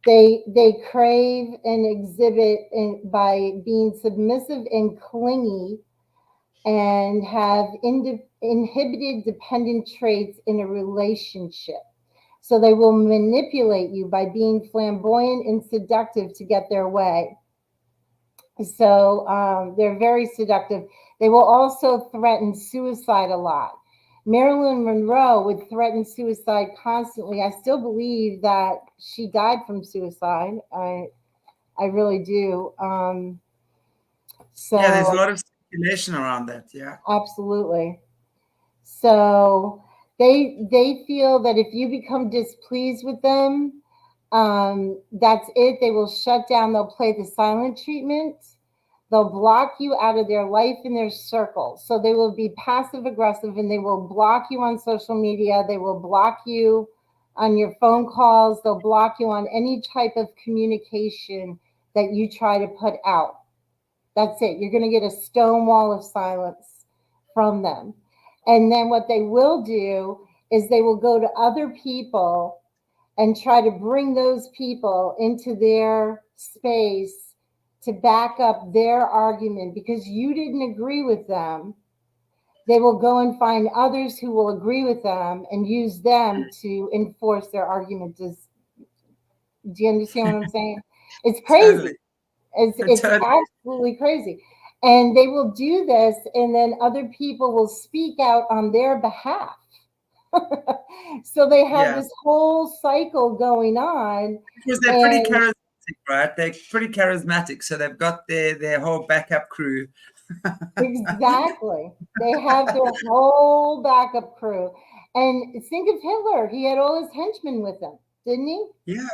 They crave and exhibit by being submissive and clingy, and have inhibited dependent traits in a relationship. So they will manipulate you by being flamboyant and seductive to get their way. So they're very seductive. They will also threaten suicide a lot. Marilyn Monroe would threaten suicide constantly. I still believe that she died from suicide. I really do. Yeah, there's a So lot of speculation around that. Yeah. absolutely. So they feel that if you become displeased with them, that's it. They will shut down. They'll play the silent treatment. They'll block you out of their life and their circle. So they will be passive aggressive, and they will block you on social media. They will block you on your phone calls. They'll block you on any type of communication that you try to put out. That's it. You're going to get a stone wall of silence from them. And then what they will do is they will go to other people and try to bring those people into their space to back up their argument because you didn't agree with them. They will go and find others who will agree with them and use them to enforce their argument. Do you understand what I'm saying? It's Totally. crazy. It's Totally. absolutely crazy. And they will do this, and then other people will speak out on their behalf. So they have Yeah. this whole cycle going on. Because they're pretty And charismatic, right? They're pretty charismatic. So they've got their whole backup crew. exactly, they have their whole backup crew. And think of Hitler. He had all his henchmen with him, didn't he? Yeah,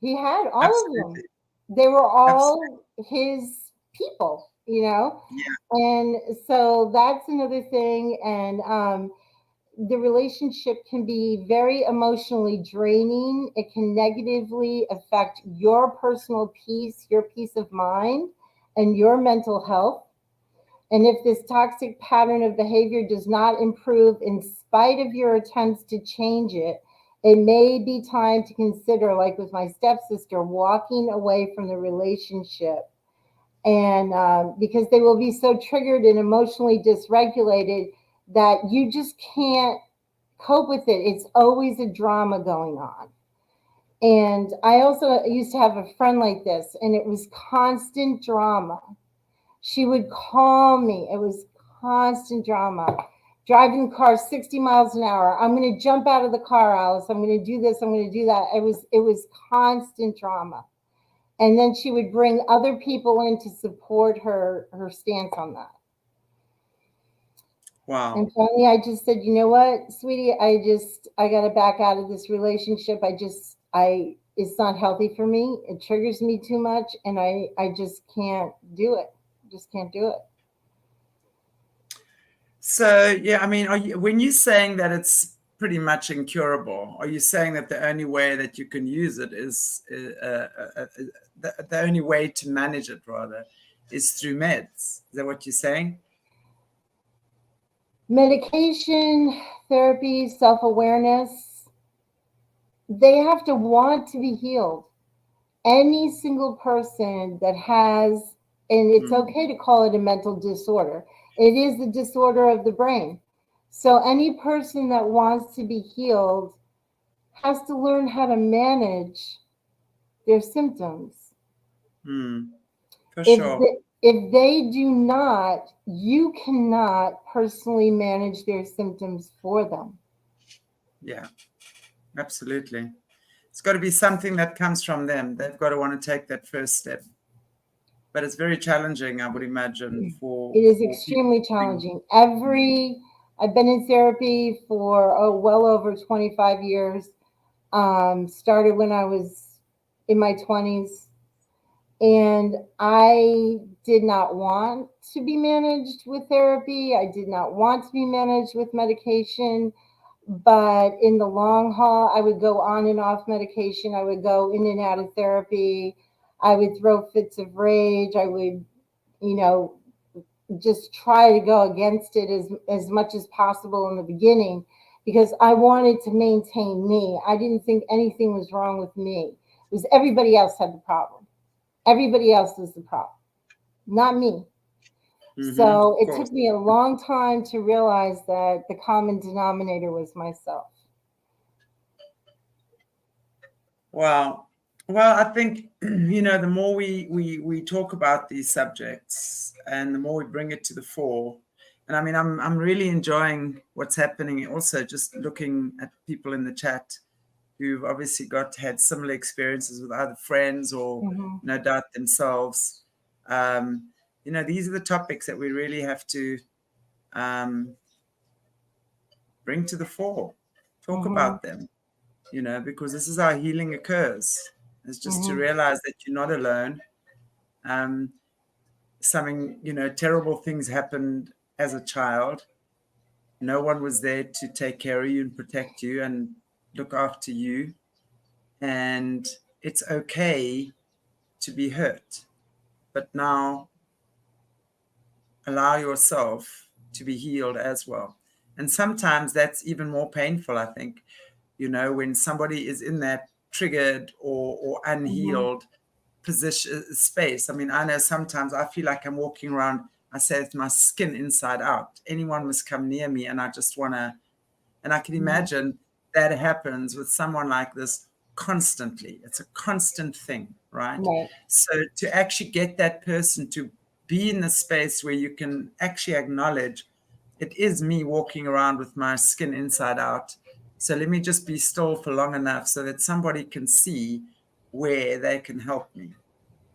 He had all of them. absolutely. They were Absolutely. all his people, you know? Yeah. And so that's another thing. And the relationship can be very emotionally draining. It can negatively affect your personal peace, your peace of mind, and your mental health. And if this toxic pattern of behavior does not improve in spite of your attempts to change it, it may be time to consider, like with my stepsister, walking away from the relationship. And because they will be so triggered and emotionally dysregulated that you just can't cope with it. It's always a drama going on. And I also used to have a friend like this, and it was constant drama. She would call me. It was constant drama. Driving the car 60 miles an hour. I'm going to jump out of the car, Alice. I'm going to do this. I'm going to do that. It was constant drama. And then she would bring other people in to support her stance on that. Wow. And finally, I just said, you know what, sweetie, I got to back out of this relationship. It's not healthy for me. It triggers me too much. And I just can't do it. Just can't do it. So, yeah, I mean, when you're saying that it's pretty much incurable, are you saying that the only way that you can use it is the only way to manage it, rather, is through meds? Is that what you're saying? Medication, therapy, self-awareness, they have to want to be healed. Any single person that has, and it's okay to call it a mental disorder, it is a disorder of the brain. So any person that wants to be healed has to learn how to manage their symptoms. For sure. If they do not, you cannot personally manage their symptoms for them. Yeah, absolutely. It's got to be something that comes from them. They've got to want to take that first step. But it's very challenging, I would imagine. It is extremely challenging. I've been in therapy for well over 25 years. Started when I was in my 20s. And I did not want to be managed with therapy. I did not want to be managed with medication. But in the long haul, I would go on and off medication. I would go in and out of therapy. I would throw fits of rage. I would, just try to go against it as much as possible in the beginning because I wanted to maintain me. I didn't think anything was wrong with me. It was everybody else had the problem. Everybody else was the problem, not me. So it took me a long time to realize that the common denominator was myself. Wow. Well, I think, the more we talk about these subjects and the more we bring it to the fore, and I mean, I'm really enjoying what's happening. Also, just looking at people in the chat who've obviously had similar experiences with other friends or no doubt themselves. These are the topics that we really have to bring to the fore, talk about them, because this is how healing occurs. It's just to realize that you're not alone. Terrible things happened as a child. No one was there to take care of you and protect you and look after you. And it's okay to be hurt. But now allow yourself to be healed as well. And sometimes that's even more painful, I think, when somebody is in that triggered or unhealed space. I mean, I know sometimes I feel like I'm walking around, I say it's my skin inside out. Anyone must come near me and I just want to, and I can imagine that happens with someone like this constantly. It's a constant thing, right? So to actually get that person to be in the space where you can actually acknowledge it is me walking around with my skin inside out. So let me just be still for long enough so that somebody can see where they can help me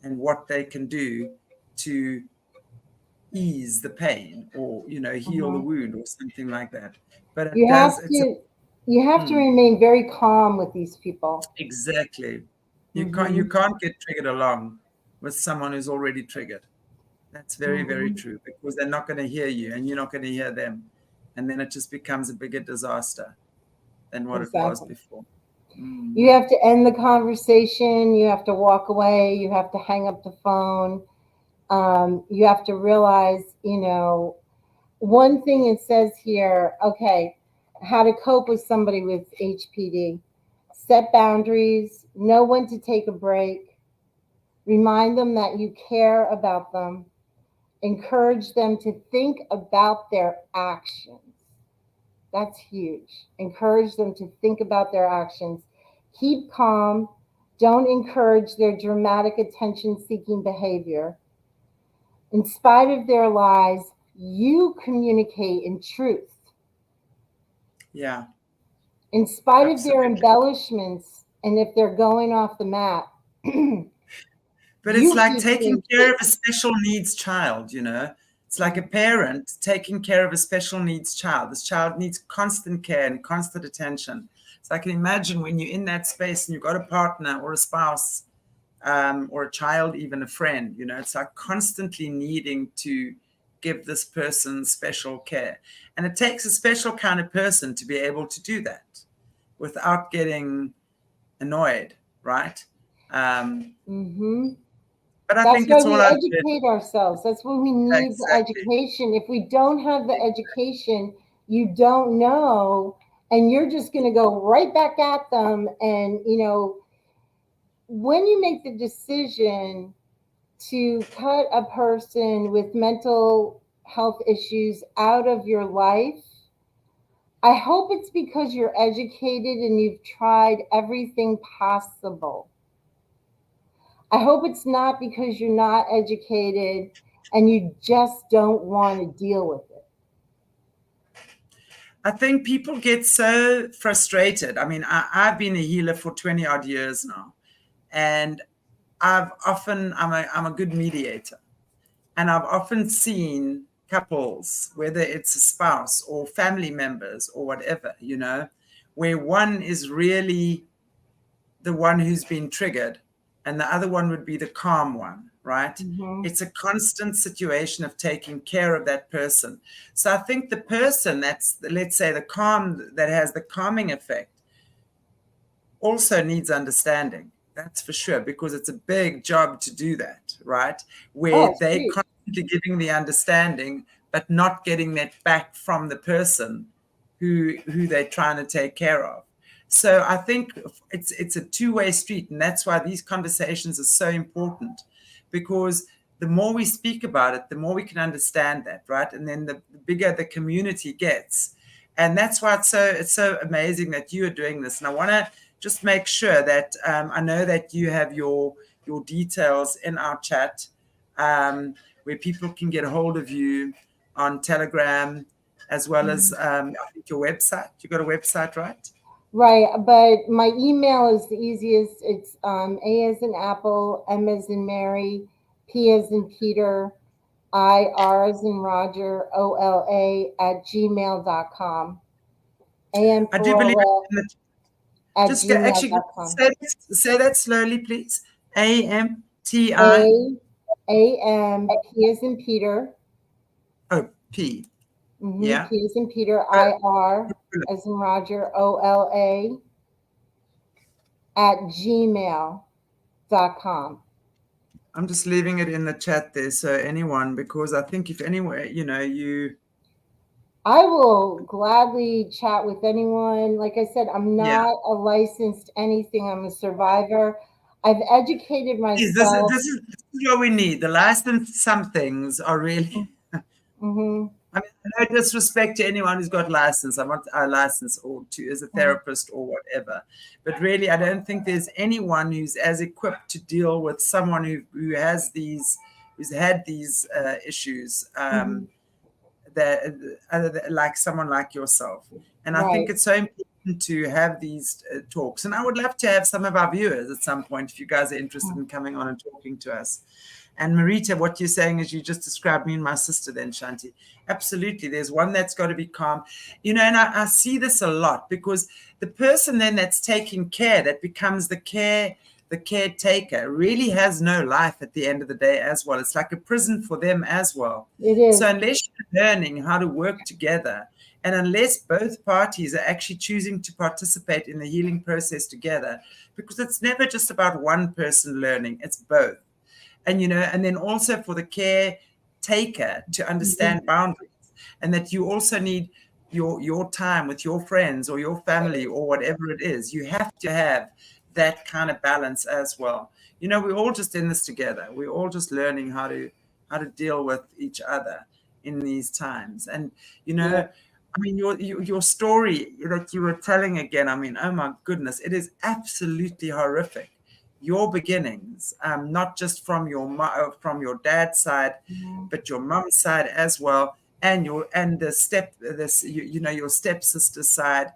and what they can do to ease the pain or, heal the wound or something like that. But you have to remain very calm with these people. Exactly. You can't get triggered along with someone who's already triggered. That's very, very true, because they're not going to hear you and you're not going to hear them. And then it just becomes a bigger disaster than what it was before. You have to end the conversation. You have to walk away. You have to hang up the phone. You have to realize, one thing it says here, okay, how to cope with somebody with HPD. Set boundaries, know when to take a break, remind them that you care about them, encourage them to think about their actions. That's huge. Encourage them to think about their actions. Keep calm. Don't encourage their dramatic attention-seeking behavior. In spite of their lies, you communicate in truth. Yeah. In spite of their embellishments, and if they're going off the map. But it's like taking care of a special needs child, It's like a parent taking care of a special needs child. This child needs constant care and constant attention. So I can imagine when you're in that space and you've got a partner or a spouse, or a child, even a friend, it's like constantly needing to give this person special care. And it takes a special kind of person to be able to do that without getting annoyed, right? But I think it's all That's why we educate ourselves. That's when we need the education. If we don't have the education, you don't know, and you're just going to go right back at them. And, when you make the decision to cut a person with mental health issues out of your life, I hope it's because you're educated and you've tried everything possible. I hope it's not because you're not educated and you just don't want to deal with it. I think people get so frustrated. I mean, I've been a healer for 20 odd years now. And I'm a good mediator. And I've often seen couples, whether it's a spouse or family members or whatever, where one is really the one who's been triggered and the other one would be the calm one, right? Mm-hmm. It's a constant situation of taking care of that person. So I think the person that's, let's say, the calm, that has the calming effect also needs understanding. That's for sure, because it's a big job to do that, right? Where they're constantly giving the understanding, but not getting that back from the person who they're trying to take care of. So I think it's a two-way street, and that's why these conversations are so important, because the more we speak about it, the more we can understand that, right? And then the bigger the community gets. And that's why it's so amazing that you are doing this. And I want to just make sure that I know that you have your details in our chat, where people can get a hold of you on Telegram, as well as I think your website. You got a website, right? Right, but my email is the easiest. It's A as in Apple, M as in Mary, P as in Peter, R as in Roger, OLA@gmail.com. AM I do believe at just actually say that slowly, please. AMTI. AM, P as in Peter. Oh, P. Mm-hmm. Yeah. P as in Peter, IR as in Roger, OLA @gmail.com. I'm just leaving it in the chat there, so anyone, because I think if anywhere, I will gladly chat with anyone. Like I said, I'm not a licensed anything. I'm a survivor. I've educated myself. This is what we need. The licensed some things are really... Mm-hmm. I mean, no disrespect to anyone who's got license. I'm not a license or to as a therapist or whatever. But really, I don't think there's anyone who's as equipped to deal with someone who has who's had these issues, that like someone like yourself. And I think it's so important to have these talks. And I would love to have some of our viewers at some point, if you guys are interested in coming on and talking to us. And Marita, what you're saying is you just described me and my sister then, Shanti. Absolutely. There's one that's got to be calm. And I see this a lot, because the person then that's taking care, that becomes the caretaker, really has no life at the end of the day as well. It's like a prison for them as well. It is. So unless you're learning how to work together, and unless both parties are actually choosing to participate in the healing process together, because it's never just about one person learning, it's both. and and then also for the caretaker to understand boundaries, and that you also need your time with your friends or your family or whatever it is. You have to have that kind of balance as well. We're all just in this together. We're all just learning how to deal with each other in these times. And I mean, your story that you were telling again, I mean, oh my goodness, it is absolutely horrific. Your beginnings, not just from your dad's side, but your mum's side as well, and your stepsister's side.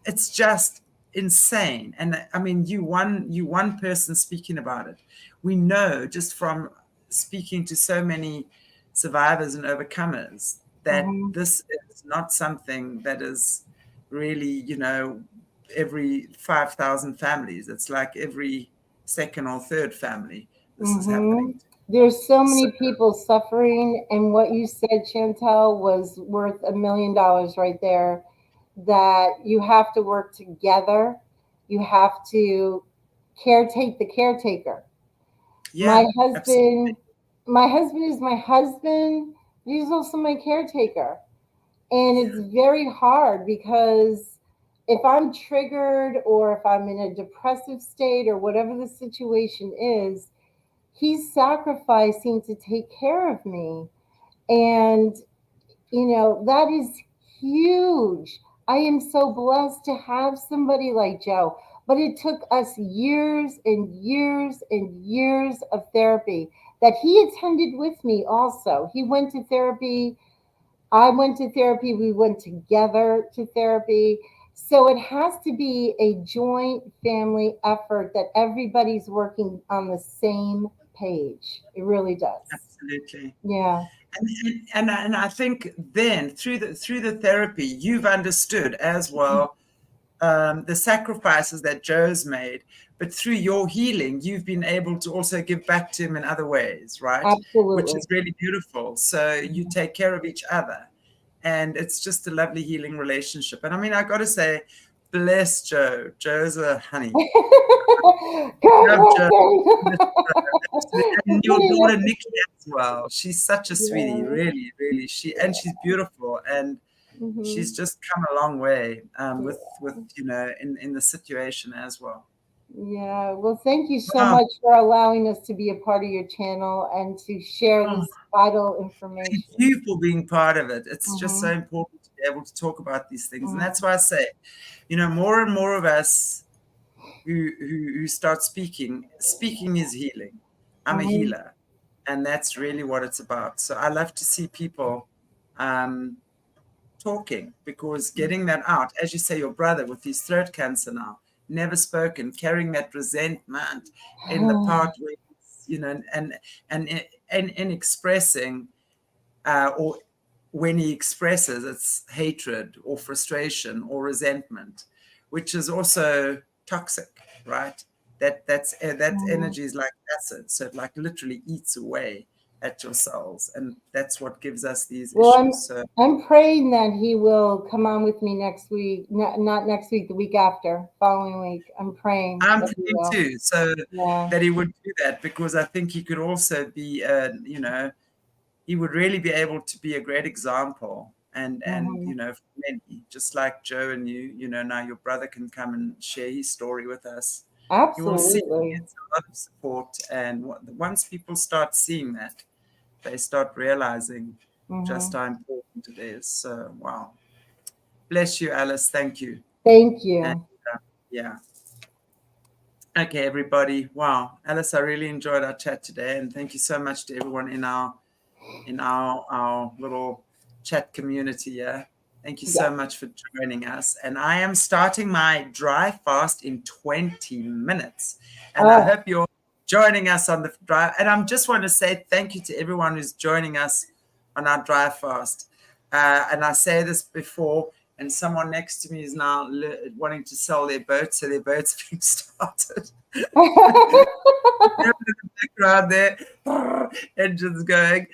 It's just insane. And I mean, you one person speaking about it. We know just from speaking to so many survivors and overcomers that this is not something that is really, every 5,000 families. It's like every second or third family this is happening. There's so many people suffering, and what you said, Chantelle, was worth $1 million right there. That you have to work together. You have to caretake the caretaker. Yeah, my husband is my husband. He's also my caretaker. And it's very hard because if I'm triggered or if I'm in a depressive state or whatever the situation is, he's sacrificing to take care of me. And, that is huge. I am so blessed to have somebody like Joe. But it took us years and years and years of therapy that he attended with me also. He went to therapy. I went to therapy. We went together to therapy. So it has to be a joint family effort that everybody's working on the same page. It really does. Absolutely. Yeah. And I think then through the therapy, you've understood as well the sacrifices that Joe's made, but through your healing, you've been able to also give back to him in other ways, right? Absolutely. Which is really beautiful. So you take care of each other, and it's just a lovely healing relationship. And I mean, I got to say, bless Joe. Joe's a honey. And your daughter Nikki as well. She's such a sweetie, really, really. She's beautiful, and she's just come a long way with in the situation as well. Yeah, well, thank you so much for allowing us to be a part of your channel and to share this vital information. Thank you for being part of it. It's just so important to be able to talk about these things. And that's why I say, more and more of us who start speaking is healing. I'm a healer, and that's really what it's about. So I love to see people talking, because getting that out, as you say, your brother with his throat cancer now, never spoken, carrying that resentment in the part where, and in expressing, or when he expresses, it's hatred or frustration or resentment, which is also toxic, right? That energy is like acid, so it like literally eats away at your cells, and that's what gives us these issues. I'm praying that he will come on with me next week, not next week, the week after, following week. I'm praying too, so that he would do that, because I think he could also be he would really be able to be a great example, and for many, just like Joe and now your brother can come and share his story with us. Absolutely. You will see it's a lot of support, and once people start seeing that, they start realizing just how important it is. So, wow. Bless you, Alice. Thank you. Thank you. And, okay, everybody. Wow. Alice, I really enjoyed our chat today, and thank you so much to everyone in our little chat community. Yeah. Thank you so much for joining us. And I am starting my dry fast in 20 minutes. And I hope you're joining us on the dry. And I just want to say thank you to everyone who's joining us on our dry fast. And I say this before, and someone next to me is now wanting to sell their boat, so their boat's being started. In the background there, engines going.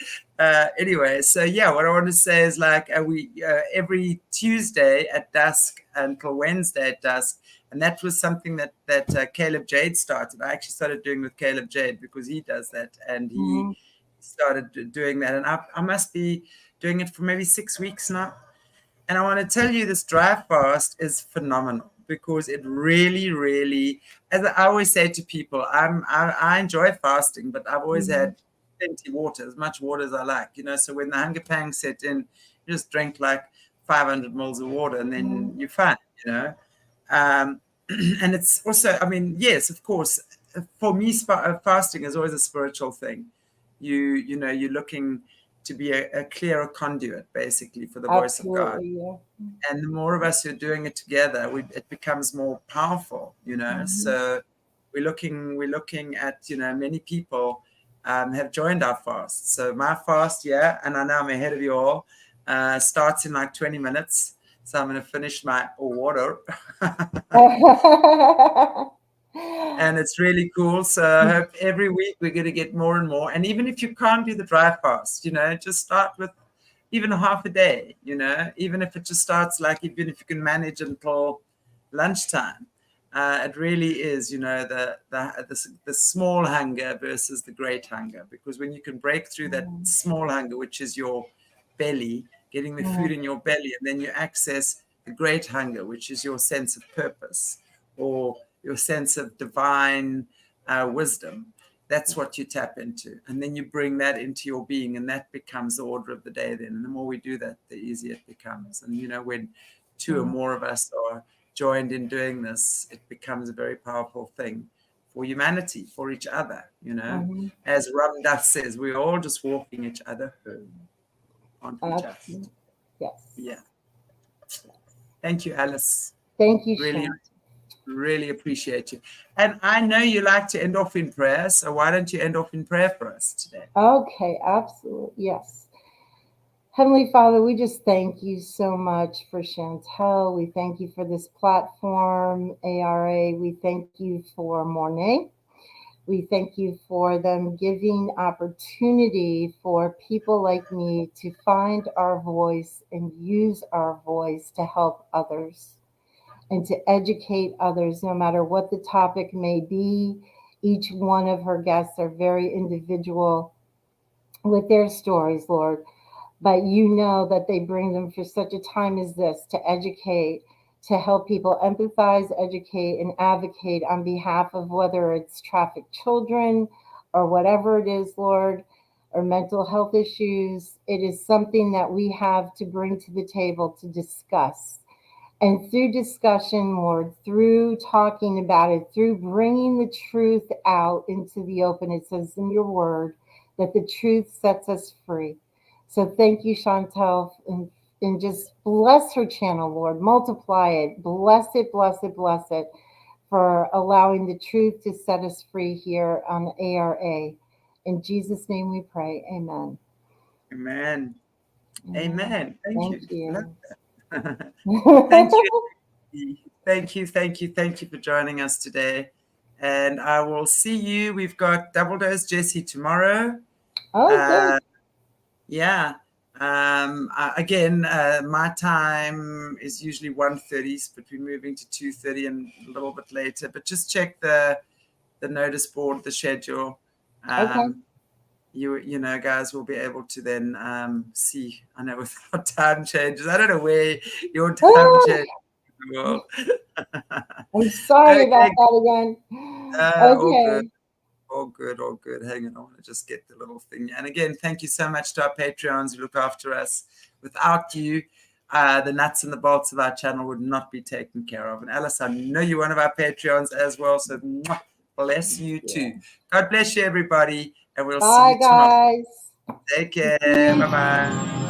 Anyway, so what I want to say is, like, we every Tuesday at dusk until Wednesday at dusk, And that was something that Caleb Jade started. I actually started doing with Caleb Jade because he does that, and he started doing that. And I must be doing it for maybe 6 weeks now. And I want to tell you, this dry fast is phenomenal because it really, really, as I always say to people, I enjoy fasting, but I've always had plenty of water, as much water as I like, you know. So when the hunger pangs set in, you just drink like 500 mils of water, and then you're fine, you know. And it's also, I mean, yes, of course, for me, fasting is always a spiritual thing. You know, you're looking to be a clearer conduit, basically, for the voice of God. Yeah. And the more of us who are doing it together, it becomes more powerful, you know. So we're looking at, you know, many people have joined our fast. So my fast, and I know I'm ahead of you all, starts in like 20 minutes. So I'm going to finish my water. And it's really cool. So I hope every week we're going to get more and more. And even if you can't do the dry fast, you know, just start with even half a day, you know, even if it just starts like, even if you can manage until lunchtime. It really is, you know, the small hunger versus the great hunger. Because when you can break through that small hunger, which is your belly, getting the food in your belly, and then you access the great hunger, which is your sense of purpose or your sense of divine wisdom. That's what you tap into. And then you bring that into your being, and that becomes the order of the day then. And the more we do that, the easier it becomes. And, you know, when two or more of us are joined in doing this, it becomes a very powerful thing for humanity, for each other, you know. As Ram Dass says, we're all just walking each other home. Aren't we just? Yes. Yeah. Thank you, Alice. Thank you, Really, Sean. really appreciate you. And I know you like to end off in prayer, so why don't you end off in prayer for us today? Okay, absolutely. Yes. Heavenly Father, we just thank you so much for Chantelle. We thank you for this platform, ARA. We thank you for Morné. We thank you for them giving opportunity for people like me to find our voice and use our voice to help others and to educate others, no matter what the topic may be. Each one of her guests are very individual with their stories, Lord. But you know that they bring them for such a time as this to educate, to help people empathize, educate, and advocate on behalf of whether it's trafficked children or whatever it is, Lord, or mental health issues. It is something that we have to bring to the table to discuss. And through discussion, Lord, through talking about it, through bringing the truth out into the open, it says in your word that the truth sets us free. So thank you, Chantelle, and just bless her channel, Lord. Multiply it. Bless it, bless it, bless it, for allowing the truth to set us free here on ARA. In Jesus' name we pray. Amen. Amen. Amen. Thank you. Thank you. Thank you for joining us today. And I will see you. We've got Double Dose Jesse tomorrow. Okay. Again, my time is usually 1:30, but we're moving to 2:30 and a little bit later. But just check the notice board, the schedule. Okay. You know, guys will be able to then see. I know with our time changes, I don't know where your time changes in the world. I'm sorry about that again. Okay. All good. Hang on, I want to just get the little thing. And again, thank you so much to our Patreons who look after us. Without you, the nuts and the bolts of our channel would not be taken care of. And Alice, I know you're one of our Patreons as well, so bless you too. God bless you, everybody, and we'll see you tomorrow. Bye, guys. Take care. Bye-bye.